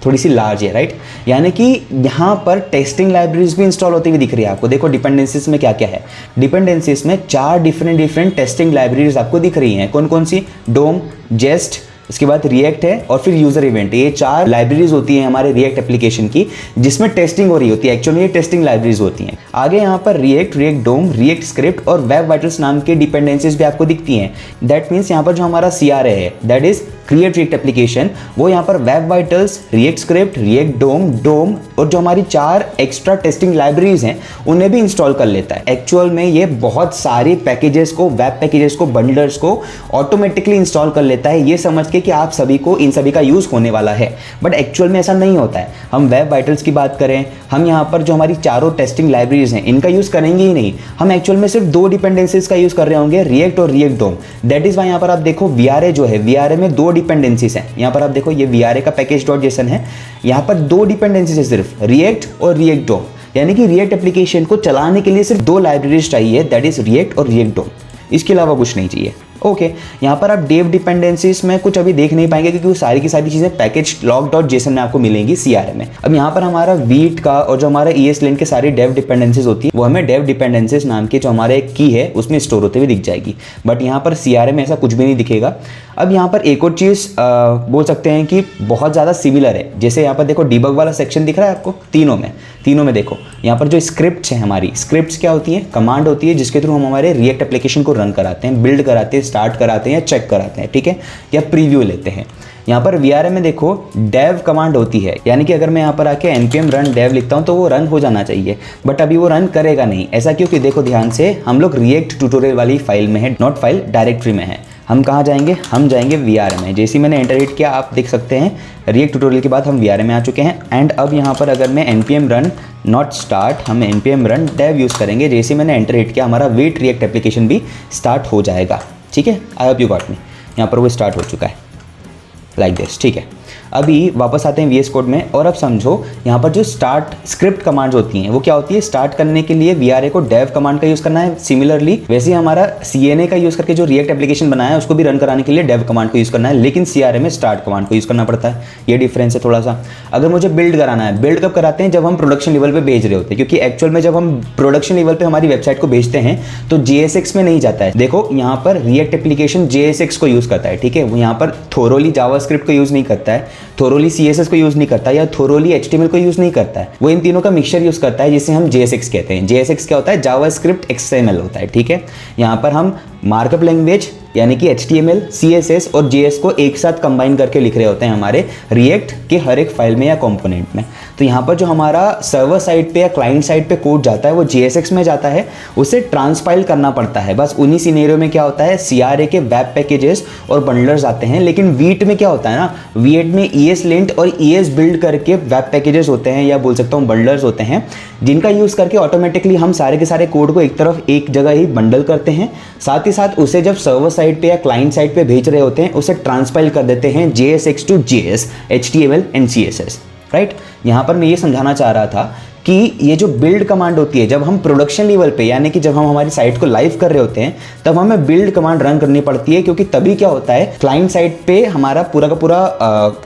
थोड़ी सी लार्ज है, राइट। यानी कि यहाँ पर टेस्टिंग लाइब्रेरीज भी इंस्टॉल होती हुई दिख रही है आपको। देखो डिपेंडेंसीज में क्या क्या है, डिपेंडेंसीज में 4 डिफरेंट टेस्टिंग लाइब्रेरीज आपको दिख रही हैं। कौन कौन सी, डोम, जेस्ट, इसके बाद रिएक्ट है और फिर यूजर इवेंट। ये 4 लाइब्रेरीज होती हैं हमारे रिएक्ट एप्लीकेशन की जिसमें टेस्टिंग हो रही होती है। एक्चुअली ये टेस्टिंग लाइब्रेरीज होती हैं। आगे यहाँ पर रिएक्ट डोम, रिएक्ट स्क्रिप्ट और वेब वाइटल्स नाम के डिपेंडेंसीज भी आपको दिखती हैं। दैट मीन्स यहाँ पर जो हमारा CRA है, that is create react application, वो यहाँ पर web vitals, React script, React DOM और जो हमारी 4 एक्स्ट्रा टेस्टिंग लाइब्रेरीज हैं उन्हें भी इंस्टॉल कर लेता है। एक्चुअल में ये बहुत सारी पैकेजेस को, वेब पैकेजेस को, बंडल्स को ऑटोमेटिकली इंस्टॉल कर लेता है, ये समझ के कि आप सभी को इन सभी का यूज़ होने वाला है। बट एक्चुअल में ऐसा नहीं होता है। हम वेब वाइटल्स की बात करें, हम यहाँ पर जो हमारी 4 टेस्टिंग लाइब्रेरीज हैं इनका यूज़ करेंगे ही नहीं। हम एक्चुअल में सिर्फ 2 डिपेंडेंसीज का यूज़ कर रहे होंगे, रिएक्ट और react DOM. That is why यहाँ पर आप देखो VRA जो है, VRA में 2 डिपेंडेंसीज हैं। यहाँ पर आप देखो ये VRA का पैकेज.json है, यहाँ पर 2 डिपेंडेंसीज है सिर्फ, रिएक्ट और रिएक्ट डोम। यानी कि रिएक्ट एप्लीकेशन को चलाने के लिए सिर्फ 2 लाइब्रेरीज चाहिए, दैट इज रिएक्ट और रिएक्ट डोम। इसके अलावा कुछ नहीं चाहिए। ओके यहाँ पर आप डेव डिपेंडेंसीज में कुछ अभी देख नहीं पाएंगे क्योंकि वो सारी की सारी चीज़ें पैकेज log.json में आपको मिलेंगी CRM में। अब यहाँ पर हमारा वीट का और जो हमारा ESLint के सारी डेव डिपेंडेंसीज होती है वो हमें डेव डिपेंडेंसीज नाम की जो हमारा एक की है उसमें स्टोर होते हुए दिख जाएगी, बट यहाँ पर CRM में ऐसा कुछ भी नहीं दिखेगा। अब यहाँ पर एक और चीज़ बोल सकते हैं कि बहुत ज़्यादा सिमिलर है। जैसे यहाँ पर देखो डिबग वाला सेक्शन दिख रहा है आपको, तीनों में देखो यहाँ पर जो स्क्रिप्ट्स हैं, हमारी स्क्रिप्ट्स क्या होती हैं, कमांड होती है जिसके थ्रू हम हमारे रिएक्ट एप्लीकेशन को रन कराते हैं, बिल्ड कराते हैं, स्टार्ट कराते हैं या चेक कराते हैं, ठीक है, या प्रीव्यू लेते हैं। यहाँ पर VRM में देखो dev कमांड होती है, यानी कि अगर मैं यहाँ पर आके npm run dev लिखता हूँ तो वो रन हो जाना चाहिए, बट अभी वो रन करेगा नहीं। ऐसा क्योंकि देखो ध्यान से, हम लोग रिएक्ट ट्यूटोरियल वाली फाइल में है, नॉट फाइल डायरेक्टरी में है। हम कहाँ जाएंगे, हम जाएंगे VRM में। जैसे मैंने एंटर हिट किया आप देख सकते हैं रिएक्ट ट्यूटोरियल के बाद हम VRM में आ चुके हैं। एंड अब यहाँ पर अगर मैं npm run नॉट स्टार्ट, हम npm run dev यूज़ करेंगे। जैसे मैंने एंटर हिट किया हमारा वेट रिएक्ट एप्लीकेशन भी स्टार्ट हो जाएगा, ठीक है। आई होप यू गॉट मी, यहाँ पर वो स्टार्ट हो चुका है लाइक दिस, ठीक है। अभी वापस आते हैं VS कोड में और अब समझो यहाँ पर जो स्टार्ट स्क्रिप्ट कमांड्स होती हैं वो क्या होती है। स्टार्ट करने के लिए VRA को dev कमांड का यूज़ करना है, सिमिलरली वैसे ही हमारा CNA का यूज़ करके जो रिएक्ट एप्लीकेशन बनाया है उसको भी रन कराने के लिए dev कमांड को यूज़ करना है, लेकिन CRM में स्टार्ट कमांड को यूज़ करना पड़ता है। ये डिफरेंस है थोड़ा सा। अगर मुझे बिल्ड कराना है, बिल्ड कब कराते हैं, जब हम प्रोडक्शन लेवल पर भेज रहे होते हैं, क्योंकि एक्चुअल में जब हम प्रोडक्शन लेवल पर हमारी वेबसाइट को भेजते हैं तो JSX में नहीं जाता है। देखो यहाँ पर रिएक्ट एप्लीकेशन JSX को यूज़ करता है, ठीक है। वो यहाँ पर थोरोली जावास्क्रिप्ट को यूज़ नहीं करता है, थोरोली CSS को यूज़ नहीं करता या थोरोली HTML को यूज़ नहीं करता है। वो इन तीनों का मिक्सचर यूज़ करता है जिसे हम JSX कहते हैं। JSX क्या होता है, जावास्क्रिप्ट XML होता है, ठीक है। यहाँ पर हम मार्कअप लैंग्वेज यानी कि HTML, CSS और JS को एक साथ कंबाइन करके लिख रहे होते हैं हमारे रिएक्ट के हर एक फाइल में या कंपोनेंट में। तो यहाँ पर जो हमारा सर्वर साइड पे या क्लाइंट साइड पे कोड जाता है वो JSX में जाता है, उसे ट्रांसपाइल करना पड़ता है। बस उन्हीं सिनेरियो में क्या होता है, CRA के वेब पैकेजेस और बंडलर्स आते हैं। लेकिन वीट में क्या होता है ना, वीट में ESLint और ES बिल्ड करके वेब पैकेजेस होते हैं या बोल सकता हूँ बंडलर्स होते हैं, जिनका यूज़ करके ऑटोमेटिकली हम सारे के सारे कोड को एक तरफ एक जगह ही बंडल करते हैं। साथ ही साथ उसे जब सर्वर साइड पे या क्लाइंट साइड पे भेज रहे होते हैं उसे ट्रांसपाइल कर देते हैं JSX to JS, HTML and CSS, right. यहाँ पर मैं ये समझाना चाह रहा था कि ये जो बिल्ड कमांड होती है, जब हम प्रोडक्शन लेवल पे यानी कि जब हम हमारी साइट को लाइव कर रहे होते हैं तब हमें बिल्ड कमांड रन करनी पड़ती है, क्योंकि तभी क्या होता है, क्लाइंट साइड पे हमारा पूरा का पूरा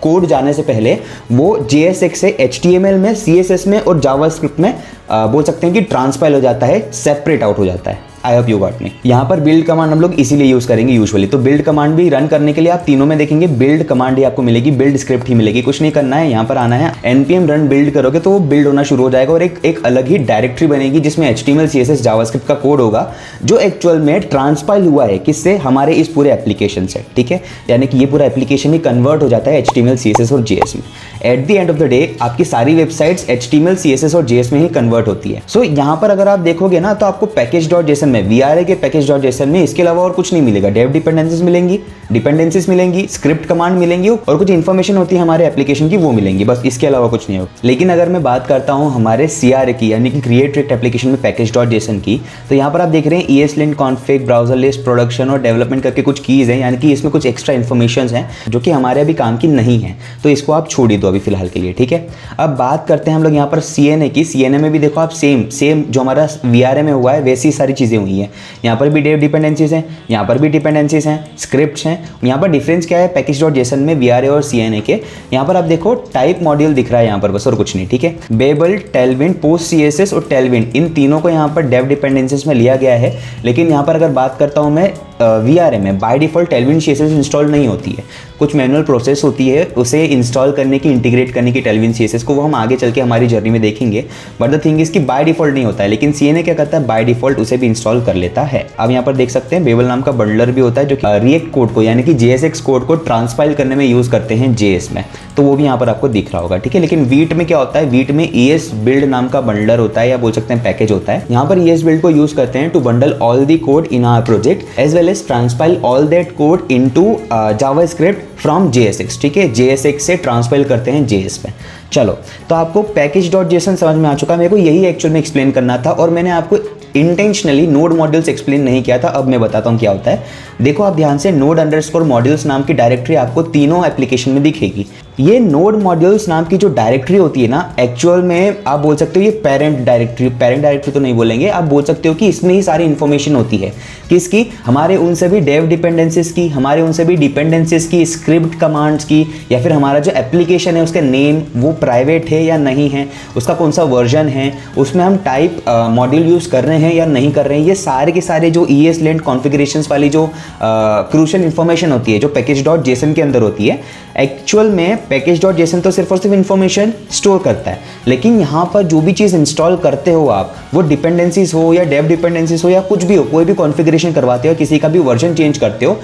कोड जाने से पहले वो JSX से HTML में, CSS में और जावास्क्रिप्ट में बोल सकते हैं कि ट्रांसपाइल हो जाता है, सेपरेट आउट हो जाता है। आई होप यू गॉट मी। यहाँ पर बिल्ड कमांड हम लोग इसीलिए यूज करेंगे यूजुअली। तो बिल्ड कमांड भी रन करने के लिए आप तीनों में देखेंगे बिल्ड कमांड ही आपको मिलेगी, बिल्ड स्क्रिप्ट ही मिलेगी। कुछ नहीं करना है, यहाँ पर आना है, npm रन बिल्ड करोगे तो वो बिल्ड होना शुरू हो जाएगा और एक अलग ही डायरेक्टरी बनेगी जिसमें HTML, CSS, जावास्क्रिप्ट का कोड होगा जो एक्चुअल में ट्रांसपाइल हुआ है किससे, हमारे इस पूरे एप्लीकेशन से, ठीक है। यानी कि ये पूरा एप्लीकेशन ही कन्वर्ट हो जाता है HTML, CSS और JS में। At the end of the day आपकी सारी वेबसाइट्स HTML, CSS और JS में ही कन्वर्ट होती है। सो यहाँ पर अगर आप देखोगे ना तो आपको पैकेज.json में, VRA के पैकेज.json में इसके अलावा और कुछ नहीं मिलेगा। डेव डिपेंडेंसीज मिलेंगी, स्क्रिप्ट कमांड मिलेंगी और कुछ इन्फॉर्मेशन होती है हमारे एप्लीकेशन की वो मिलेंगी, बस इसके अलावा कुछ नहीं होगा। लेकिन अगर मैं बात करता हूँ हमारे CRA की यानी कि क्रिएट रिएक्ट एप्लीकेशन में पैकेज.json की, तो यहाँ पर आप देख रहे हैं ESLint, config, browser list, production और डेवलपमेंट करके कुछ कीज हैं, यानी कि इसमें कुछ एक्स्ट्रा इन्फॉर्मेशन हैं जो कि हमारे अभी काम की नहीं है, तो इसको आप छोड़ ही दो अभी फिलहाल के लिए, ठीक है। अब बात करते हैं हम लोग यहाँ पर CNA की। CNA में भी देखो आप सेम जो हमारा VRA में हुआ है वैसी सारी चीज़ें हुई हैं। यहाँ पर भी डेव डिपेंडेंसीज हैं, यहाँ पर भी डिपेंडेंसीज हैं, स्क्रिप्ट्स हैं। यहाँ पर डिफरेंस क्या है पैकेज.json में VRA और CNA के, यहाँ पर आप देखो टाइप मॉड्यूल दिख रहा है यहाँ पर बस, और कुछ नहीं, ठीक है। बेबल, टेलविंड, पोस्ट CSS और टेलविंड, इन तीनों को यहाँ पर डेव डिपेंडेंसीज में लिया गया है। लेकिन यहाँ पर अगर बात करता हूँ मैं VRA में, by default Tailwind CSS install नहीं होती है, कुछ मैनुअल प्रोसेस होती है उसे इंस्टॉल करने की, इंटीग्रेट करने की टेलविंड CSS को, वो हम आगे चल के हमारी जर्नी में देखेंगे। बट द थिंग इसकी बाय डिफॉल्ट नहीं होता है, लेकिन CNA क्या करता है, बाय डिफॉल्ट उसे भी इंस्टॉल कर लेता है। अब यहाँ पर देख सकते हैं बेबल नाम का बंडलर भी होता है जो कि रिएक्ट कोड को यानी कि JSX कोड को ट्रांसपाइल करने में यूज करते हैं JS में, तो वो भी यहाँ पर आपको दिख रहा होगा, ठीक है। लेकिन वीट में क्या होता है, वीट में ES बिल्ड नाम का बंडलर होता है या बोल सकते हैं पैकेज होता है। यहाँ पर ES बिल्ड को यूज करते हैं to bundle all the code in our project as well as transpile all that code into JavaScript from JSX, ठीक है। JSX से ट्रांसपाइल करते हैं JS में। चलो, तो आपको पैकेज.json समझ में आ चुका। मेरे को यही एक्चुअल में एक्सप्लेन करना था और मैंने आपको इंटेंशनली नोड मॉड्यूल्स एक्सप्लेन नहीं किया था। अब मैं बताता हूँ क्या होता है। देखो आप ध्यान से, node_modules नाम की डायरेक्टरी आपको तीनों एप्लीकेशन में दिखेगी। ये नोड मॉड्यूल्स नाम की जो डायरेक्टरी होती है ना, एक्चुअल में आप बोल सकते हो ये पेरेंट डायरेक्टरी तो नहीं बोलेंगे, आप बोल सकते हो कि इसमें ही सारी इन्फॉर्मेशन होती है। किसकी? हमारे उन सभी डेव डिपेंडेंसीज की, हमारे उन सभी डिपेंडेंसीज की, स्क्रिप्ट कमांड्स की, या फिर हमारा जो एप्लीकेशन है उसका नेम वो प्राइवेट है या नहीं है, उसका कौन सा वर्जन है, उसमें हम टाइप मॉड्यूल यूज़ कर रहे हैं या नहीं कर रहे हैं, ये सारे के सारे जो ESLint कॉन्फ़िगरेशंस वाली जो क्रूशियल इन्फॉर्मेशन होती है जो package.json के अंदर होती है। एक्चुअल में package.json तो सिर्फ और सिर्फ इन्फॉर्मेशन स्टोर करता है, लेकिन यहाँ पर जो भी चीज़ इंस्टॉल करते हो आप, वो डिपेंडेंसीज हो या डेव डिपेंडेंसीज हो या कुछ भी हो, कोई भी कॉन्फ़िगरेशन करवाते हो, किसी का भी वर्जन चेंज करते हो,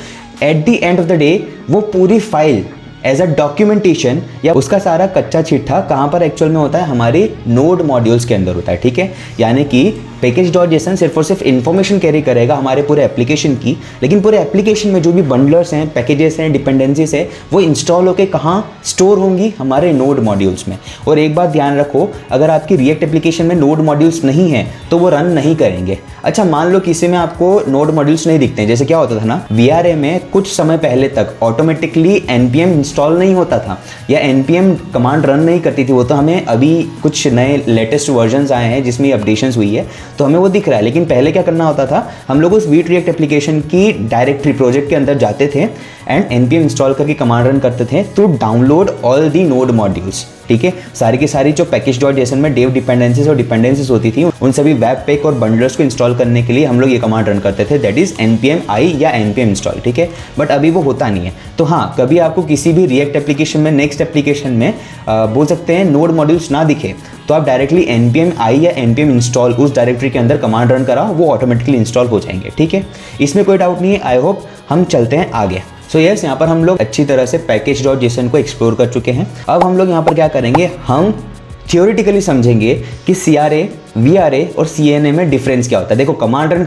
at the end of the day वो पूरी फाइल एज अ डॉक्यूमेंटेशन या उसका सारा कच्चा चिट्ठा कहाँ पर एक्चुअल में होता है? हमारे नोड मॉड्यूल्स के अंदर होता है। ठीक है, यानी कि package.json सिर्फ और सिर्फ इन्फॉर्मेशन कैरी करेगा हमारे पूरे एप्लीकेशन की, लेकिन पूरे एप्लीकेशन में जो भी बंडलर्स हैं, पैकेजेस हैं, डिपेंडेंसीज है, वो इंस्टॉल होकर कहाँ स्टोर होंगी? हमारे नोड मॉड्यूल्स में। और एक बात ध्यान रखो, अगर आपकी रिएक्ट एप्लीकेशन में नोड मॉड्यूल्स नहीं है तो वो रन नहीं करेंगे। अच्छा, मान लो किसी में आपको नोड मॉड्यूल्स नहीं दिखते हैं, जैसे क्या होता था ना, VRA में कुछ समय पहले तक ऑटोमेटिकली npm इंस्टॉल नहीं होता था या npm कमांड रन नहीं करती थी। वो तो हमें अभी कुछ नए लेटेस्ट वर्जन्स आए हैं जिसमें अपडेशंस हुई है तो हमें वो दिख रहा है, लेकिन पहले क्या करना होता था, हम लोग उस वीट रिएक्ट एप्लीकेशन की डायरेक्टरी प्रोजेक्ट के अंदर जाते थे एंड npm इंस्टॉल करके कमांड रन करते थे to download all the node modules. ठीक है, सारी की सारी जो package.json में डेव डिपेंडेंसीज और डिपेंडेंसीज होती थी, उन सभी वेब पैक और बंडलर्स को इंस्टॉल करने के लिए हम लोग ये कमांड रन करते थे, दैट इज npm i या npm इंस्टॉल। ठीक है, बट अभी वो होता नहीं है। तो हाँ, कभी आपको किसी भी रिएक्ट एप्लीकेशन में, नेक्स्ट एप्लीकेशन में बोल सकते हैं नोड मॉड्यूल्स ना दिखे, तो आप डायरेक्टली npm i या npm इंस्टॉल उस डायरेक्टरी के अंदर कमांड रन कराओ, वो ऑटोमेटिकली इंस्टॉल हो जाएंगे। ठीक है, इसमें कोई डाउट नहीं है। आई होप हम चलते हैं आगे। सो यस, यहाँ पर हम लोग अच्छी तरह से package.json को एक्सप्लोर कर चुके हैं। अब हम लोग यहाँ पर क्या करेंगे, हम थियोरिटिकली समझेंगे कि CRA, VRA और CNA में डिफरेंस क्या होता है। देखो, कमांड रन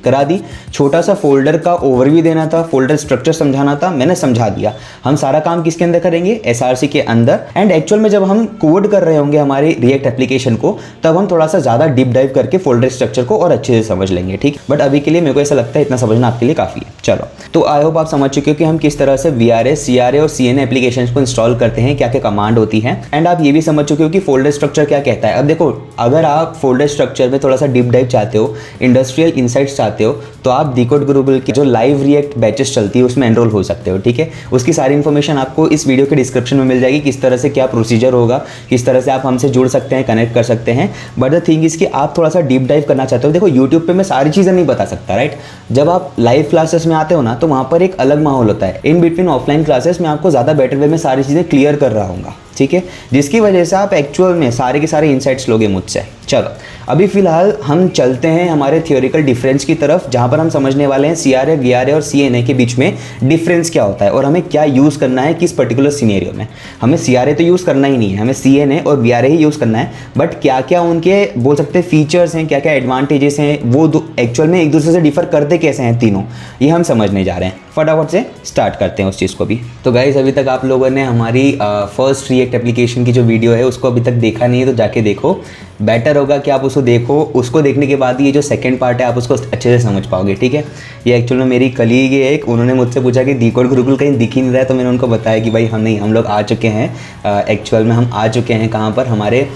करा दी, छोटा सा फोल्डर का ओवरव्यू देना था, फोल्डर स्ट्रक्चर समझाना था, मैंने समझा दिया। हम सारा काम किसके अंदर करेंगे? SRC के अंदर। एंड एक्चुअल में जब हम कोड कर रहे होंगे हमारे रिएक्ट एप्लीकेशन को, तब हम थोड़ा सा ज़्यादा डीप डाइव करके फोल्डर स्ट्रक्चर को और अच्छे से समझ लेंगे। ठीक, बट अभी के लिए मेरे को ऐसा लगता है इतना समझना आपके लिए काफ़ी है। चलो, तो आई होप आप समझ चुके हो कि हम किस तरह से VRA, CRA और CNA एप्लीकेशन को इंस्टॉल करते हैं, क्या क्या कमांड होती है। एंड आप ये भी समझ चुके हो कि फोल्डर स्ट्रक्चर क्या कहता है। अब देखो, अगर आप फोल्डर स्ट्रक्चर में थोड़ा सा डीप डाइव चाहते हो, इंडस्ट्रियल इनसाइट्स चाहते हो, तो आप डिकोड ग्लोबल की जो लाइव रिएक्ट बैचेस चलती है उसमें एनरोल हो सकते हो। ठीक है, उसकी सारी इन्फॉर्मेशन आपको इस वीडियो के डिस्क्रिप्शन में मिल जाएगी, किस तरह से क्या प्रोसीजर होगा, किस तरह से आप हमसे जुड़ सकते हैं, कनेक्ट कर सकते हैं। बट द थिंग इज कि आप थोड़ा सा डीप डाइव करना चाहते हो। देखो, यूट्यूब पे मैं सारी चीज़ें नहीं बता सकता, राइट। जब आप लाइव क्लासेस में आते हो ना, तो वहाँ पर एक अलग माहौल होता है। इन बिटवीन ऑफलाइन क्लासेस में आपको ज़्यादा बेटर वे में सारी चीज़ें क्लियर कर रहा हूँगा। ठीक है, जिसकी वजह से आप एक्चुअल में सारे के सारे इनसाइट्स लोगे मुझसे। चलो, अभी फिलहाल हम चलते हैं हमारे थियोरिकल डिफरेंस की तरफ, जहाँ पर हम समझने वाले हैं CRA, VRA और CNA के बीच में डिफरेंस क्या होता है और हमें क्या यूज़ करना है किस पर्टिकुलर सिनेरियो में। हमें CRA तो यूज़ करना ही नहीं है, हमें CNA और VRA ही यूज़ करना है। बट क्या क्या उनके बोल सकते हैं फीचर्स हैं, क्या क्या एडवांटेजेस हैं, वो एक्चुअल में एक दूसरे से डिफर करते कैसे हैं तीनों, ये हम समझने जा रहे हैं। फटाफट से स्टार्ट करते हैं उस चीज़ को भी। तो गाइस, अभी तक आप लोगों ने हमारी फर्स्ट रिएक्ट एप्लीकेशन की जो वीडियो है उसको अभी तक देखा नहीं है, तो जाके देखो। बेटर होगा कि आप उसको देखो, उसको देखने के बाद ये जो सेकंड पार्ट है आप उसको अच्छे से समझ पाओगे। ठीक है, ये एक्चुअल में मेरी कलीग है एक, उन्होंने मुझसे पूछा कि डिकोड गुरुकुल कहीं दिख ही नहीं रहा है, तो मैंने उनको बताया कि भाई हम लोग आ चुके हैं। एक्चुअल में हम आ चुके हैं कहाँ पर, हमारे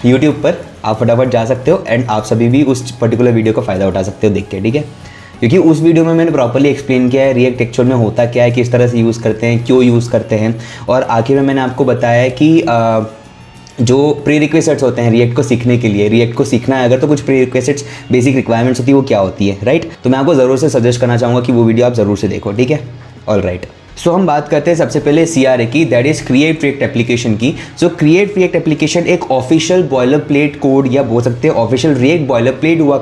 यूट्यूब पर। आप फटाफट जा सकते हो एंड आप सभी भी उस पर्टिकुलर वीडियो का फ़ायदा उठा सकते हो देख के। ठीक है, क्योंकि उस वीडियो में मैंने प्रॉपर्ली एक्सप्लेन किया है रिएक्ट एक्चुअल में होता क्या है, किस तरह से यूज़ करते हैं, क्यों यूज़ करते हैं, और आखिर में मैंने आपको बताया है कि जो प्री रिक्वेस्ट्स होते हैं रिएक्ट को सीखने के लिए, रिएक्ट को सीखना है अगर, तो कुछ प्री रिक्वेस्ट्स बेसिक रिक्वायरमेंट्स होती है, वो क्या होती है, राइट। तो मैं आपको ज़रूर से सजेस्ट करना चाहूँगा कि वो वीडियो आप ज़रूर से देखो। ठीक है, ऑल राइट। सो हम बात करते हैं सबसे पहले CRA की, that is create react application की। सो क्रिएट रिएक्ट एप्लीकेशन एक ऑफिशियल बॉयलर प्लेट कोड या बोल सकते हैं ऑफिशियल रिएक्ट बॉयलर प्लेट हुआ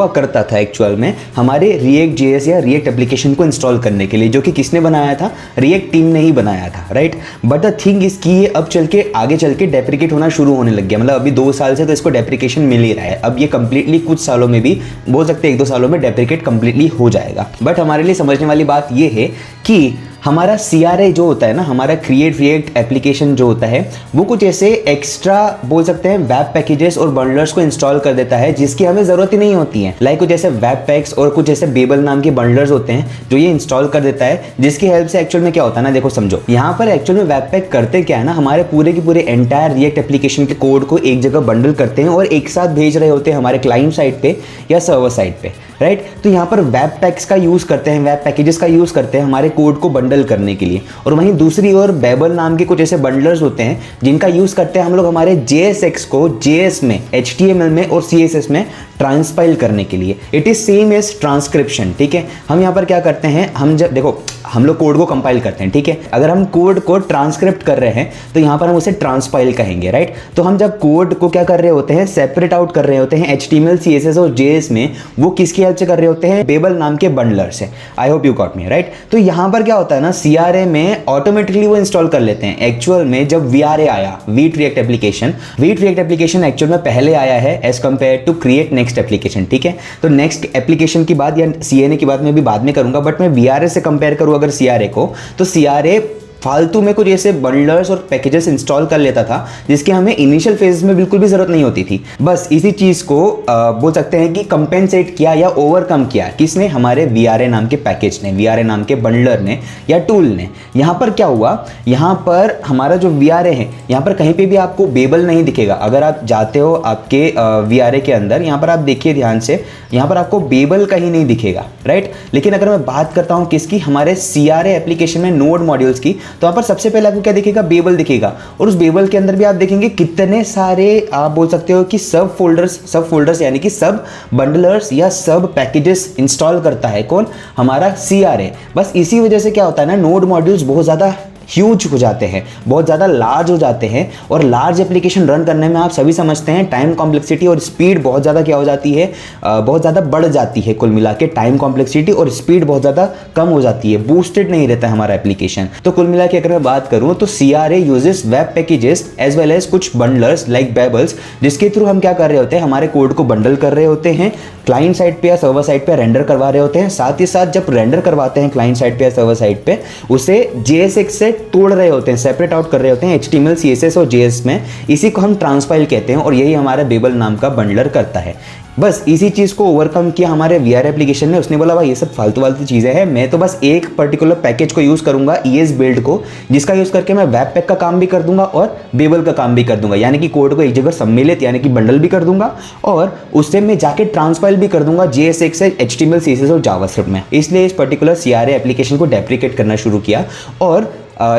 करता था एक्चुअल में हमारे रिएक्ट JS या रिएक्ट एप्लीकेशन को इंस्टॉल करने के लिए, जो कि किसने बनाया था, रिएक्ट टीम ने ही बनाया था, right. But the thing is कि ये अब आगे चल के डेप्रिकेट होना शुरू होने लग गया। मतलब अभी 2 साल से तो इसको डेप्रिकेशन मिल ही रहा है, अब ये कंप्लीटली कुछ सालों में भी बोल सकते हैं 1-2 सालों में डेप्रिकेट कंप्लीटली हो जाएगा। बट हमारे लिए समझने वाली बात ये है कि हमारा CRA जो होता है ना, हमारा क्रिएट रिएक्ट एप्लीकेशन जो होता है, वो कुछ ऐसे एक्स्ट्रा बोल सकते हैं वेब पैकेजेस और बंडलर्स को इंस्टॉल कर देता है जिसकी हमें जरूरत ही नहीं होती है। लाइक कुछ ऐसे वेब पैक्स और कुछ ऐसे बेबल नाम के बंडलर्स होते हैं जो ये इंस्टॉल कर देता है, जिसकी हेल्प से एक्चुअल में क्या होता है ना, देखो समझो, यहाँ पर एक्चुअल में वेब पैक करते क्या है ना, हमारे पूरे के पूरे एंटायर रिएक्ट एप्लीकेशन के कोड को एक जगह बंडल करते हैं और एक साथ भेज रहे होते हैं हमारे क्लाइंट साइड पे या सर्वर साइड पे, राइट। तो यहाँ पर वेब पैक्स का यूज करते हैं, वेब पैकेजेस का यूज करते हैं हमारे कोड को बंडल करने के लिए। और वहीं दूसरी ओर बेबल नाम के कुछ ऐसे बंडलर्स होते हैं जिनका यूज करते हैं हम लोग हमारे JSX को JS में, HTML में और CSS में ट्रांसपाइल करने के लिए। It is same as transcription, ठीक है। हम यहाँ पर क्या करते हैं, हम जब देखो हम लोग कोड को कंपाइल करते हैं, ठीक है। अगर हम कोड को ट्रांसक्रिप्ट कर रहे हैं तो यहाँ पर हम उसे ट्रांसपाइल कहेंगे, राइट। तो हम जब कोड को क्या कर रहे होते हैं, सेपरेट आउट कर रहे होते हैं HTML, CSS और JS में, वो किसकी हेल्प से कर रहे होते हैं, बेबल नाम के बंडलर से। आई hope you got me, right. तो यहाँ पर क्या होता है ना, CRA में ऑटोमेटिकली वो इंस्टॉल कर लेते हैं। एक्चुअल में जब VRA आया, वीट रिएक्ट एप्लीकेशन एक्चुअल में पहले आया है as compare to create next application, ठीक है। तो नेक्स्ट एप्लीकेशन की बात या CNA की बात मैं भी बाद में करूंगा, बट मैं VRA से कंपेयर करूं अगर CRA को, तो CRA फालतू में कुछ ऐसे बंडलर्स और पैकेजेस इंस्टॉल कर लेता था जिसकी हमें इनिशियल फेज में बिल्कुल भी जरूरत नहीं होती थी। बस इसी चीज को बोल सकते हैं कि कंपेंसेट किया या ओवरकम किया किसने, हमारे VRA नाम के पैकेज ने, VRA नाम के बंडलर ने या टूल ने। यहाँ पर क्या हुआ, यहाँ पर हमारा जो VRA है, यहाँ पर कहीं पे भी आपको बेबल नहीं दिखेगा। अगर आप जाते हो आपके VRA के अंदर, यहाँ पर आप देखिए ध्यान से, यहाँ पर आपको बेबल कहीं नहीं दिखेगा, राइट। लेकिन अगर मैं बात करता हूँ किसकी, हमारे CRA एप्लीकेशन में नोड मॉड्यूल्स की, तो यहाँ पर सबसे पहले आपको क्या दिखेगा, बेबल दिखेगा। और उस बेबल के अंदर भी आप देखेंगे कितने सारे, आप बोल सकते हो कि सब फोल्डर्स यानी कि सब बंडलर्स या सब पैकेजेस इंस्टॉल करता है कौन, हमारा CRA। बस इसी वजह से क्या होता है ना, नोड मॉड्यूल्स बहुत ज़्यादा ह्यूज हो जाते हैं, बहुत ज़्यादा लार्ज हो जाते हैं। और लार्ज एप्लीकेशन रन करने में आप सभी समझते हैं टाइम कॉम्प्लेक्सिटी और स्पीड बहुत ज़्यादा क्या हो जाती है, बहुत ज़्यादा बढ़ जाती है। कुल मिला के टाइम कॉम्प्लेक्सिटी और स्पीड बहुत ज़्यादा कम हो जाती है, बूस्टेड नहीं रहता है हमारा एप्लीकेशन। तो कुल मिला के अगर मैं बात करूँ तो CRA uses web packages as well as कुछ बंडलर्स लाइक बेबल्स, जिसके थ्रू हम क्या कर रहे होते हैं, हमारे कोड को बंडल कर रहे होते हैं, क्लाइंट साइड पे या सर्वर साइड पे रेंडर करवा रहे होते हैं। साथ ही साथ जब रेंडर करवाते हैं क्लाइंट साइड पे या सर्वर साइड पे, उसे JSX से तोड़ रहे होते हैं, सेपरेट आउट कर रहे होते हैं HTML, CSS और JS में। इसी को हम ट्रांसपाइल कहते हैं और यही हमारा बेबल नाम का बंडलर करता है। बस इसी चीज़ को ओवरकम किया हमारे VRA एप्लीकेशन ने। उसने बोला भाई ये सब फालतू चीज़ें हैं, मैं तो बस एक पर्टिकुलर पैकेज को यूज़ करूंगा, ES बिल्ड को, जिसका यूज़ करके मैं वेब पैक का काम भी कर दूंगा और बेबल का काम भी कर दूंगा। यानी कि कोड को एक जगह सम्मिलित यानी कि बंडल भी कर दूंगा और उससे मैं जाके ट्रांसपाइल भी कर दूंगा JSX से HTML, CSS और जावास्क्रिप्ट में। इसलिए इस पर्टिकुलर CRA एप्लीकेशन को डेप्रिकेट करना शुरू किया और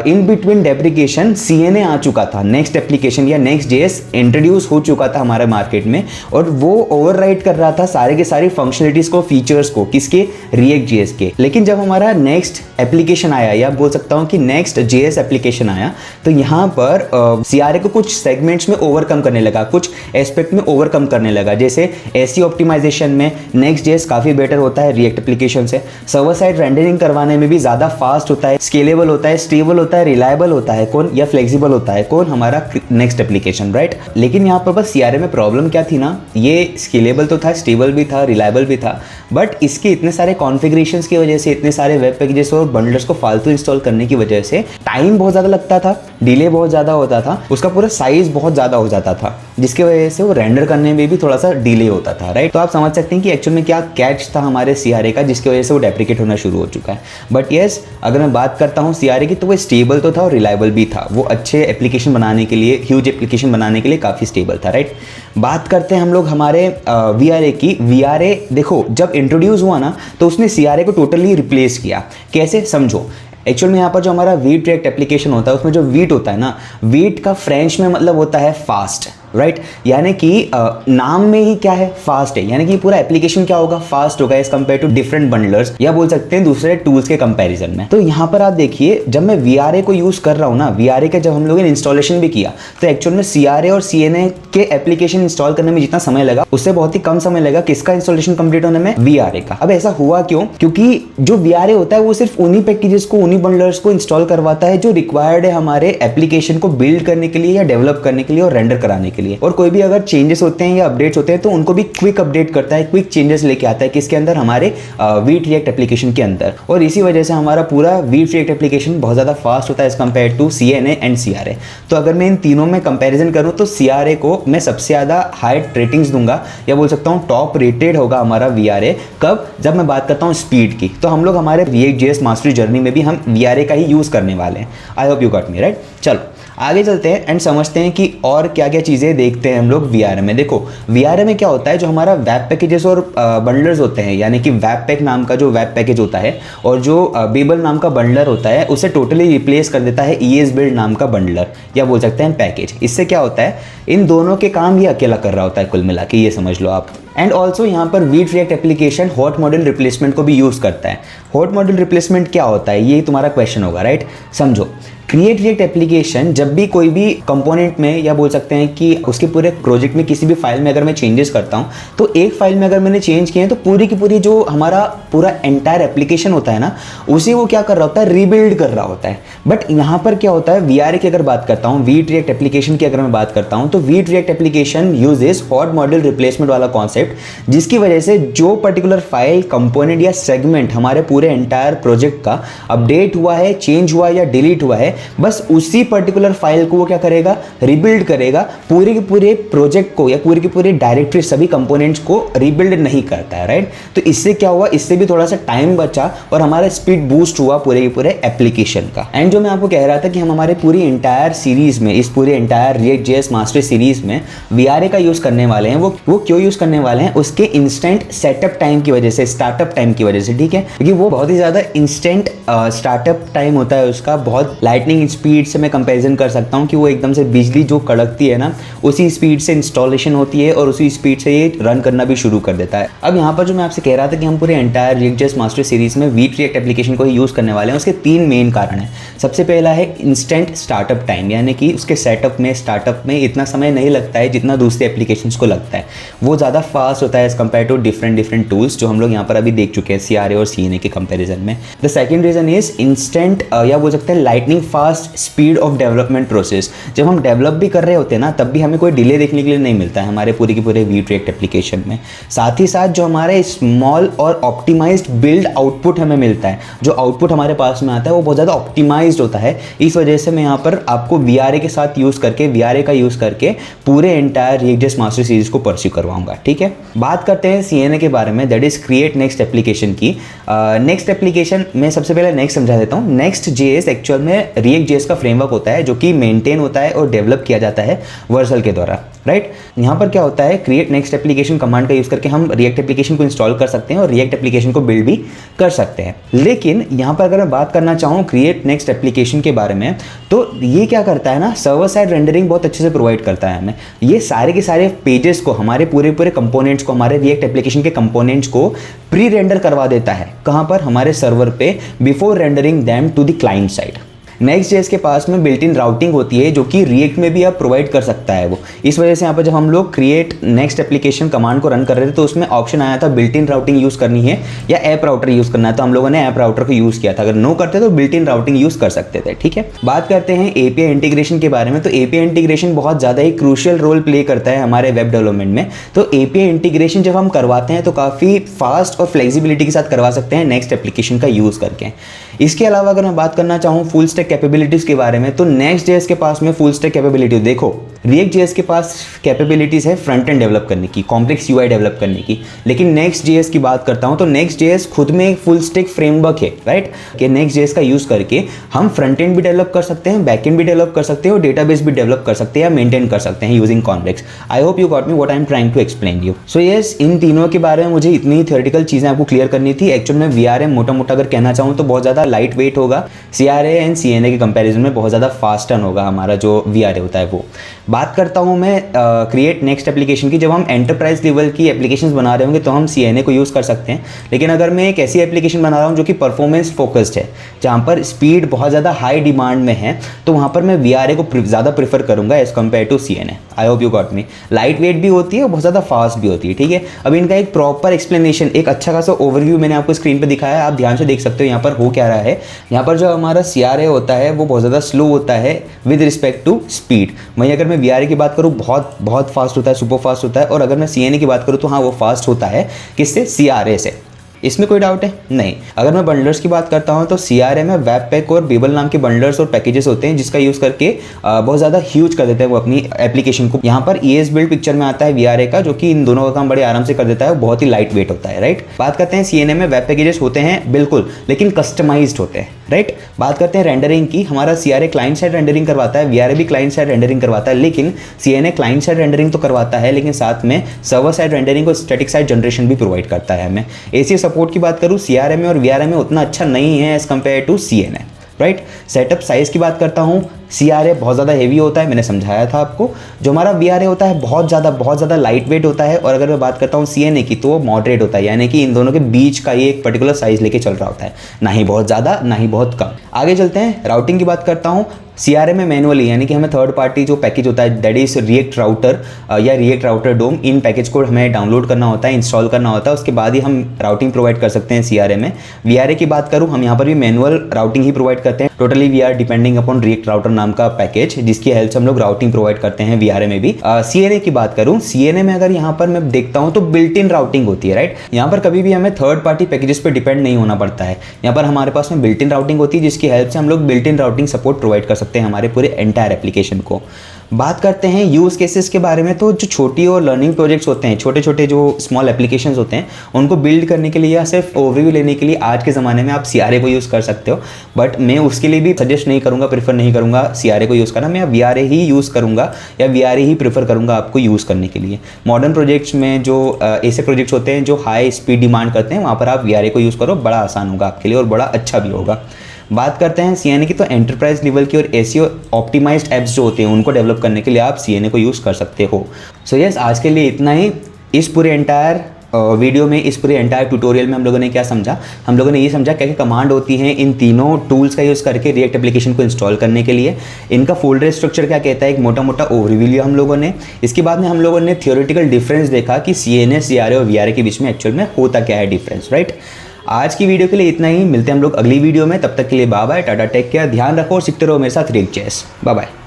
इन बिटवीन डेप्रिकेशन CNA आ चुका था, नेक्स्ट एप्लीकेशन या नेक्स्ट JS इंट्रोड्यूस हो चुका था हमारे मार्केट में और वो ओवरराइड कर रहा था सारे के सारी फंक्शनलिटीज को, फीचर्स को, किसके, React.js के। लेकिन जब हमारा नेक्स्ट एप्लीकेशन आया या बोल सकता हूँ कि नेक्स्ट JS एप्लीकेशन आया, तो यहाँ पर CRA को कुछ सेगमेंट्स में ओवरकम करने लगा, कुछ एस्पेक्ट में ओवरकम करने लगा। जैसे SEO ऑप्टिमाइजेशन में नेक्स्ट JS काफ़ी बेटर होता है React एप्लीकेशन से, सर्वर साइड रेंडरिंग करवाने में भी ज़्यादा फास्ट होता है, स्केलेबल होता है, स्टेबल होता है, रिलायबल होता है कौन, या फ्लेक्सिबल होता है कौन, हमारा नेक्स्ट एप्लीकेशन, राइट। लेकिन यहाँ पर बस CRA में प्रॉब्लम क्या थी ना, ये स्केलेबल तो था, स्टेबल भी था, रिलायबल भी था, बट इसके इतने सारे कॉन्फ़िगरेशंस की वजह से, इतने सारे वेब पैकेजेस और बंडलर्स को फालतू इंस्टॉल करने की वजह से टाइम बहुत ज़्यादा लगता था, डिले बहुत ज़्यादा होता था, उसका पूरा साइज बहुत ज़्यादा हो जाता था, जिसकी वजह से वो रेंडर करने में भी थोड़ा सा डिले होता था, राइट। तो आप समझ सकते हैं कि एक्चुअल में क्या कैच था हमारे CRA का, जिसकी वजह से वो डेप्रिकेट होना शुरू हो चुका है। बट येस, अगर मैं बात करता हूँ CRA की, तो वो स्टेबल तो था और रिलायबल भी था। वो अच्छे एप्लीकेशन बनाने के लिए, ह्यूज एप्लीकेशन बनाने के लिए काफ़ी स्टेबल था, राइट। बात करते हैं हम लोग हमारे VRA की। VRA देखो जब इंट्रोड्यूस हुआ ना, तो उसने CRA को टोटली रिप्लेस किया। कैसे, समझो। एक्चुअल में यहाँ पर जो हमारा वीट रिएक्ट एप्लीकेशन होता है, उसमें जो वीट होता है ना, वीट का फ्रेंच में मतलब होता है फास्ट, राइट। यानी कि नाम में ही क्या है, फास्ट है, यानी कि पूरा एप्लीकेशन क्या होगा, फास्ट होगा एज कंपेयर टू डिफरेंट बंडलर्स या बोल सकते हैं दूसरे टूल्स के कंपैरिजन में। तो यहाँ पर आप देखिए, जब मैं VRA को यूज कर रहा हूँ ना, VRA का जब हम लोगों ने इंस्टॉलेशन भी किया, तो एक्चुअल में CRA और CNA के एप्लीकेशन इंस्टॉल करने में जितना समय लगा, उससे बहुत ही कम समय लगा किसका इंस्टॉलेशन कंप्लीट होने में, VRA का। अब ऐसा हुआ क्यों, क्योंकि जो VRA होता है वो सिर्फ उन्हीं पैकेजेस को, उन्हीं बंडलर्स को इंस्टॉल करवाता है जो रिक्वायर्ड है हमारे एप्लीकेशन को बिल्ड करने के लिए या डेवलप करने के लिए और रेंडर कराने के लिए। लिए, और कोई भी अगर चेंजेस होते हैं या अपडेट्स होते हैं तो उनको भी क्विक अपडेट करता है, क्विक चेंजेस लेके आता है किसके अंदर, हमारे वीट रिएक्ट एप्लीकेशन के अंदर। और इसी वजह से हमारा पूरा वीट रिएक्ट एप्लीकेशन बहुत ज़्यादा फास्ट होता है as compare to CNA and CRA। तो अगर मैं इन तीनों में कंपैरिजन करूँ तो CRA को मैं सबसे ज़्यादा हाई रेटिंग्स दूंगा, या बोल सकता हूँ टॉप रेटेड होगा हमारा VRA। कब? जब मैं बात करता हूँ स्पीड की, तो हम लोग हमारे React.js मास्टरी जर्नी में भी हम VRA का ही यूज़ करने वाले हैं। आई hope you got me right. चलो आगे चलते हैं एंड समझते हैं कि और क्या क्या चीज़ें देखते हैं हम लोग VRA में। देखो VRA में क्या होता है, जो हमारा वेब पैकेजेस और बंडलर्स होते हैं, यानी कि वेब पैक नाम का जो वेब पैकेज होता है और जो बेबल नाम का बंडलर होता है, उसे टोटली रिप्लेस कर देता है ES बिल्ड नाम का बंडलर, या बोल सकते हैं पैकेज। इससे क्या होता है, इन दोनों के काम ये अकेला कर रहा होता है कुल मिला के, ये समझ लो आप। एंड ऑल्सो यहाँ पर wheat react application hot model replacement को भी यूज़ करता है। हॉट मॉडल रिप्लेसमेंट क्या होता है, ये तुम्हारा क्वेश्चन होगा राइट। समझो, क्रिएट रिएक्ट एप्लीकेशन जब भी कोई भी कंपोनेंट में, या बोल सकते हैं कि उसके पूरे प्रोजेक्ट में किसी भी फाइल में अगर मैं चेंजेस करता हूँ, तो एक फाइल में अगर मैंने चेंज किए हैं तो पूरी की पूरी जो हमारा पूरा एंटायर एप्लीकेशन होता है ना, उसे वो क्या कर रहा होता है, रीबिल्ड कर रहा होता है। बट यहाँ पर क्या होता है, VRA की अगर बात करता हूँ, वीट रिएक्ट एप्लीकेशन की अगर मैं बात करता हूँ, तो wheat react application uses hot model replacement वाला कॉन्सेप्ट, जिसकी वजह से जो पर्टिकुलर फाइल, कंपोनेंट या सेगमेंट हमारे पूरे एंटायर प्रोजेक्ट का अपडेट हुआ है, चेंज हुआ या डिलीट हुआ है, बस उसी पर्टिकुलर फाइल को वो क्या करेगा, रिबिल्ड करेगा। पूरे के पूरे प्रोजेक्ट को या पूरे के पूरे डायरेक्टरी, सभी कंपोनेंट्स को रिबिल्ड नहीं करता है राइट। तो इससे क्या हुआ, इससे भी थोड़ा सा टाइम बचा और हमारा स्पीड बूस्ट हुआ पूरे के पूरे एप्लीकेशन का। एंड जो मैं आपको कह रहा था कि हम हमारे पूरी एंटायर सीरीज में, इस पूरे एंटायर React.js मास्टर सीरीज में VRA का यूज करने वाले हैं। वो क्यों यूज करने वाले हैं, उसके इंस्टेंट सेटअप टाइम की वजह से, स्टार्टअप टाइम की वजह से, ठीक है, क्योंकि वो बहुत ही ज्यादा इंस्टेंट स्टार्टअप टाइम होता है उसका, बहुत लाइटनिंग स्पीड से मैं कंपैरिजन कर सकता हूँ कि वो एकदम से बिजली जो कड़कती है ना, उसी स्पीड से इंस्टॉलेशन होती है और उसी स्पीड से ये रन करना भी शुरू कर देता है। अब यहाँ पर जो मैं आपसे कह रहा था कि हम पूरे एंटायर React.js मास्टर सीरीज में वीट रिएक्ट एप्लीकेशन को ही यूज करने वाले हैं, उसके 3 मेन कारण हैं। सबसे पहला है इंस्टेंट स्टार्टअप टाइम, यानी कि उसके सेटअप में, स्टार्टअप में इतना समय नहीं लगता है जितना दूसरे एप्लीकेशंस को लगता है। वो ज़्यादा फास्ट होता है as compare to different tools जो हम लोग यहाँ पर अभी देख चुके हैं CRA और CNA के कंपैरिजन में। The second reason is instant, या बोल सकते हैं lightning fast speed of development process. जब हम डेवलप भी कर रहे होते हैं ना, तब भी हमें कोई डिले देखने के लिए नहीं मिलता है हमारे पूरे के पूरे वीट रिएक्ट एप्लीकेशन में। साथ ही साथ जो हमारे स्मॉल और ऑप्टिमाइज्ड बिल्ड आउटपुट हमें मिलता है, जो आउटपुट हमारे पास में आता है वो बहुत ज़्यादा ऑप्टिमाइज्ड होता है। इस वजह से मैं यहाँ पर आपको VRA के साथ यूज़ करके, VRA का यूज़ करके पूरे एंटायर React.js मास्टर सीरीज को परस्यू करवाऊंगा, ठीक है। बात करते हैं CNA के बारे में, that is create next application की। नेक्स्ट एप्लीकेशन में सबसे पहले नेक्स्ट समझा देता हूँ। Next.js एक्चुअल में React.js का फ्रेमवर्क होता है जो कि मेंटेन होता है और डेवलप किया जाता है वर्सल के द्वारा, राइट। यहाँ पर क्या होता है, क्रिएट नेक्स्ट एप्लीकेशन कमांड का यूज़ करके हम रिएक्ट एप्लीकेशन को इंस्टॉल कर सकते हैं और रिएक्ट एप्लीकेशन को बिल्ड भी कर सकते हैं। लेकिन यहाँ पर अगर मैं बात करना चाहूँ क्रिएट नेक्स्ट एप्लीकेशन के बारे में, तो ये क्या करता है ना, सर्वर साइड रेंडरिंग बहुत अच्छे से प्रोवाइड करता है हमें। ये सारे के सारे पेजेस को, हमारे पूरे कंपोनेंट्स को, हमारे रिएक्ट एप्लीकेशन के कंपोनेंट्स को प्री रेंडर करवा देता है। कहाँ पर, हमारे सर्वर पे, before rendering them to the client side. Next.js के पास में बिल्ट इन राउटिंग होती है जो कि रिएक्ट में भी आप प्रोवाइड कर सकता है वो। इस वजह से यहाँ पर जब हम लोग क्रिएट नेक्स्ट एप्लीकेशन कमांड को रन कर रहे थे तो उसमें ऑप्शन आया था बिल्ट इन राउटिंग यूज़ करनी है या ऐप राउटर यूज़ करना है, तो हम लोगों ने ऐप राउटर को यूज़ किया था। अगर नो करते तो बिल्ट इन राउटिंग यूज़ कर सकते थे, ठीक है। बात करते हैं API इंटीग्रेशन के बारे में, तो API इंटीग्रेशन बहुत ज़्यादा ही क्रूशियल रोल प्ले करता है हमारे वेब डेवलपमेंट में। तो API इंटीग्रेशन जब हम करवाते हैं तो काफ़ी फास्ट और फ्लेक्सिबिलिटी के साथ करवा सकते हैं नेक्स्ट एप्लीकेशन का यूज़ करके। इसके अलावा अगर मैं बात करना चाहूँ फुल स्टैक कैपेबिलिटीज़ के बारे में, तो Next.js के पास में फुल स्टैक कैपेबिलिटी देखो, React.js के पास कैपेबिलिटीज़ है फ्रंट एंड डेवलप करने की, कॉम्प्लेक्स UI डेवलप करने की। लेकिन Next.js की बात करता हूँ तो Next.js खुद में एक फुल स्टैक फ्रेमवर्क है, राइट, कि Next.js का यूज़ करके हम फ्रंट एंड भी डेवलप कर सकते हैं, बैक एंड भी डेवलप कर सकते हैं और डेटाबेस भी डेवलप कर सकते हैं या मेंटेन कर सकते हैं using complex. I hope you got me what I am trying to explain you. So yes, इन तीनों के बारे में मुझे इतनी ही थ्योरेटिकल चीज़ें आपको क्लियर करनी थी। एक्चुअल में VRA मोटा मोटा अगर कहना चाहूँ तो बहुत ज़्यादा लाइट वेट होगा, CRA एंड CNA के कंपैरिजन में बहुत ज़्यादा फास्ट टर्न होगा हमारा जो VRA होता है वो। बात करता हूँ मैं क्रिएट नेक्स्ट एप्लीकेशन की। जब हम एंटरप्राइज लेवल की एप्लीकेशंस बना रहे होंगे तो हम CNA को यूज़ कर सकते हैं। लेकिन अगर मैं एक ऐसी एप्लीकेशन बना रहा हूँ जो कि परफॉर्मेंस फोकस्ड है, जहाँ पर स्पीड बहुत ज़्यादा हाई डिमांड में है, तो वहाँ पर मैं VRA को ज़्यादा प्रीफर करूँगा as compare to CNA। I hope you got me. Lightweight भी होती है और बहुत ज़्यादा फास्ट भी होती है, ठीक है। अब इनका एक प्रॉपर एक्सप्लेनेशन, एक अच्छा खासा ओवरव्यू मैंने आपको स्क्रीन पे दिखाया है, आप ध्यान से देख सकते हो यहाँ पर हो क्या रहा है। यहाँ पर जो हमारा CRA होता है वो बहुत ज़्यादा स्लो होता है विद रिस्पेक्ट टू स्पीड। वहीं अगर मैं VRA की बात करूँ बहुत बहुत फास्ट होता है, सुपर फास्ट होता है। और अगर मैं CNA की बात करूँ तो हाँ वो फास्ट होता है, किससे? CRA से। इसमें कोई डाउट है? नहीं। अगर मैं बंडलर्स की बात करता हूं तो CRA में वेबपैक और बेबल नाम के बंडलर्स और पैकेजेस होते हैं जिसका यूज़ करके बहुत ज़्यादा ह्यूज कर देते हैं वो अपनी एप्लीकेशन को। यहाँ पर ES बिल्ड पिक्चर में आता है VRA का, जो कि इन दोनों का काम बड़े आराम से कर देता है, बहुत ही लाइट वेट होता है, राइट। बात करते हैं CNA में वेब पैकेजेस होते हैं बिल्कुल, लेकिन कस्टमाइज्ड होते हैं, राइट। बात करते हैं रेंडरिंग की, हमारा CRA क्लाइंट साइड रेंडरिंग करवाता है, VRA भी क्लाइंट साइड रेंडरिंग करवाता है, लेकिन CNA क्लाइंट साइड रेंडरिंग तो करवाता है लेकिन साथ में सर्वर साइड रेंडरिंग और स्टैटिक साइड जनरेशन भी प्रोवाइड करता है हमें। ACA सपोर्ट की बात करूँ CRA में और VRA में उतना अच्छा नहीं है as compare to CNA, right. Setup size की बात करता हूँ, CRA बहुत ज़्यादा हेवी होता है, मैंने समझाया था आपको। जो हमारा VRA होता है बहुत ज़्यादा लाइट वेट होता है। और अगर मैं बात करता हूँ CNA की तो वो मॉडरेट होता है, यानी कि इन दोनों के बीच का ये एक पर्टिकुलर साइज लेके चल रहा होता है, ना ही बहुत ज़्यादा ना ही बहुत कम। आगे चलते हैं, राउटिंग की बात करता हूँ। CRA में मैनुअली, यानी कि हमें थर्ड पार्टी जो पैकेज होता है दैट इज रिएक्ट राउटर या रिएक्ट राउटर डोम, इन पैकेज को हमें डाउनलोड करना होता है, इंस्टॉल करना होता है, उसके बाद ही हम राउटिंग प्रोवाइड कर सकते हैं CRA में। VRA की बात करूँ, हम यहाँ पर भी मैनुअल राउटिंग ही प्रोवाइड करते हैं। Totally we are depending upon react router नाम का पैकेज, जिसकी हेल्प से हम लोग राउटिंग प्रोवाइड करते हैं VRA में भी। CNA की बात करूँ, CNA में अगर यहाँ पर मैं देखता हूँ तो बिल्ट इन राउटिंग होती है, राइट। यहाँ पर कभी भी हमें थर्ड पार्टी पैकेजेस पे डिपेंड नहीं होना पड़ता है। यहाँ पर हमारे पास में बिल्ट इन राउटिंग होती है जिसकी हेल्प से हम लोग built in routing support provide कर सकते हैं हमारे पूरे एंटायर एप्लीकेशन को। बात करते हैं यूज़ केसेस के बारे में, तो जो छोटी और लर्निंग प्रोजेक्ट्स होते हैं, छोटे छोटे जो स्मॉल एप्लीकेशंस होते हैं, उनको बिल्ड करने के लिए या सिर्फ ओवरव्यू लेने के लिए आज के ज़माने में आप CRA को यूज़ कर सकते हो। बट मैं उसके लिए भी सजेस्ट नहीं करूँगा, प्रीफर नहीं करूँगा CRA को यूज़ करना। मैं VRA ही यूज़ करूँगा या VRA ही प्रीफर करूँगा आपको यूज़ करने के लिए। मॉडर्न प्रोजेक्ट्स में जो ऐसे प्रोजेक्ट्स होते हैं जो हाई स्पीड डिमांड करते हैं, वहाँ पर आप VRA को यूज़ करो, बड़ा आसान होगा आपके लिए और बड़ा अच्छा भी होगा। बात करते हैं CNA की, तो एंटरप्राइज लेवल की और SEO ऑप्टिमाइज्ड ऐप्स जो होते हैं उनको डेवलप करने के लिए आप CNA को यूज़ कर सकते हो। सो यस, आज के लिए इतना ही। इस पूरे एंटायर वीडियो में, इस पूरे एंटायर ट्यूटोरियल में हम लोगों ने क्या समझा? हम लोगों ने ये समझा क्या क्या कमांड होती हैं इन तीनों टूल्स का यूज़ करके रिएक्ट एप्लीकेशन को इंस्टॉल करने के लिए। इनका फोल्डर स्ट्रक्चर क्या कहता है, एक मोटा मोटा ओवरव्यू लिया हम लोगों ने। इसके बाद में हम लोगों ने थियोरेटिकल डिफरेंस देखा कि CNA, CRA और VRA के बीच में एक्चुअल में होता क्या है डिफरेंस, राइट। आज की वीडियो के लिए इतना ही, मिलते हैं हम लोग अगली वीडियो में। तब तक के लिए बाय बाय, टाटा, टेक केयर, ध्यान रखो और सीखते रहो मेरे साथ रिएक्ट.js। Bye bye.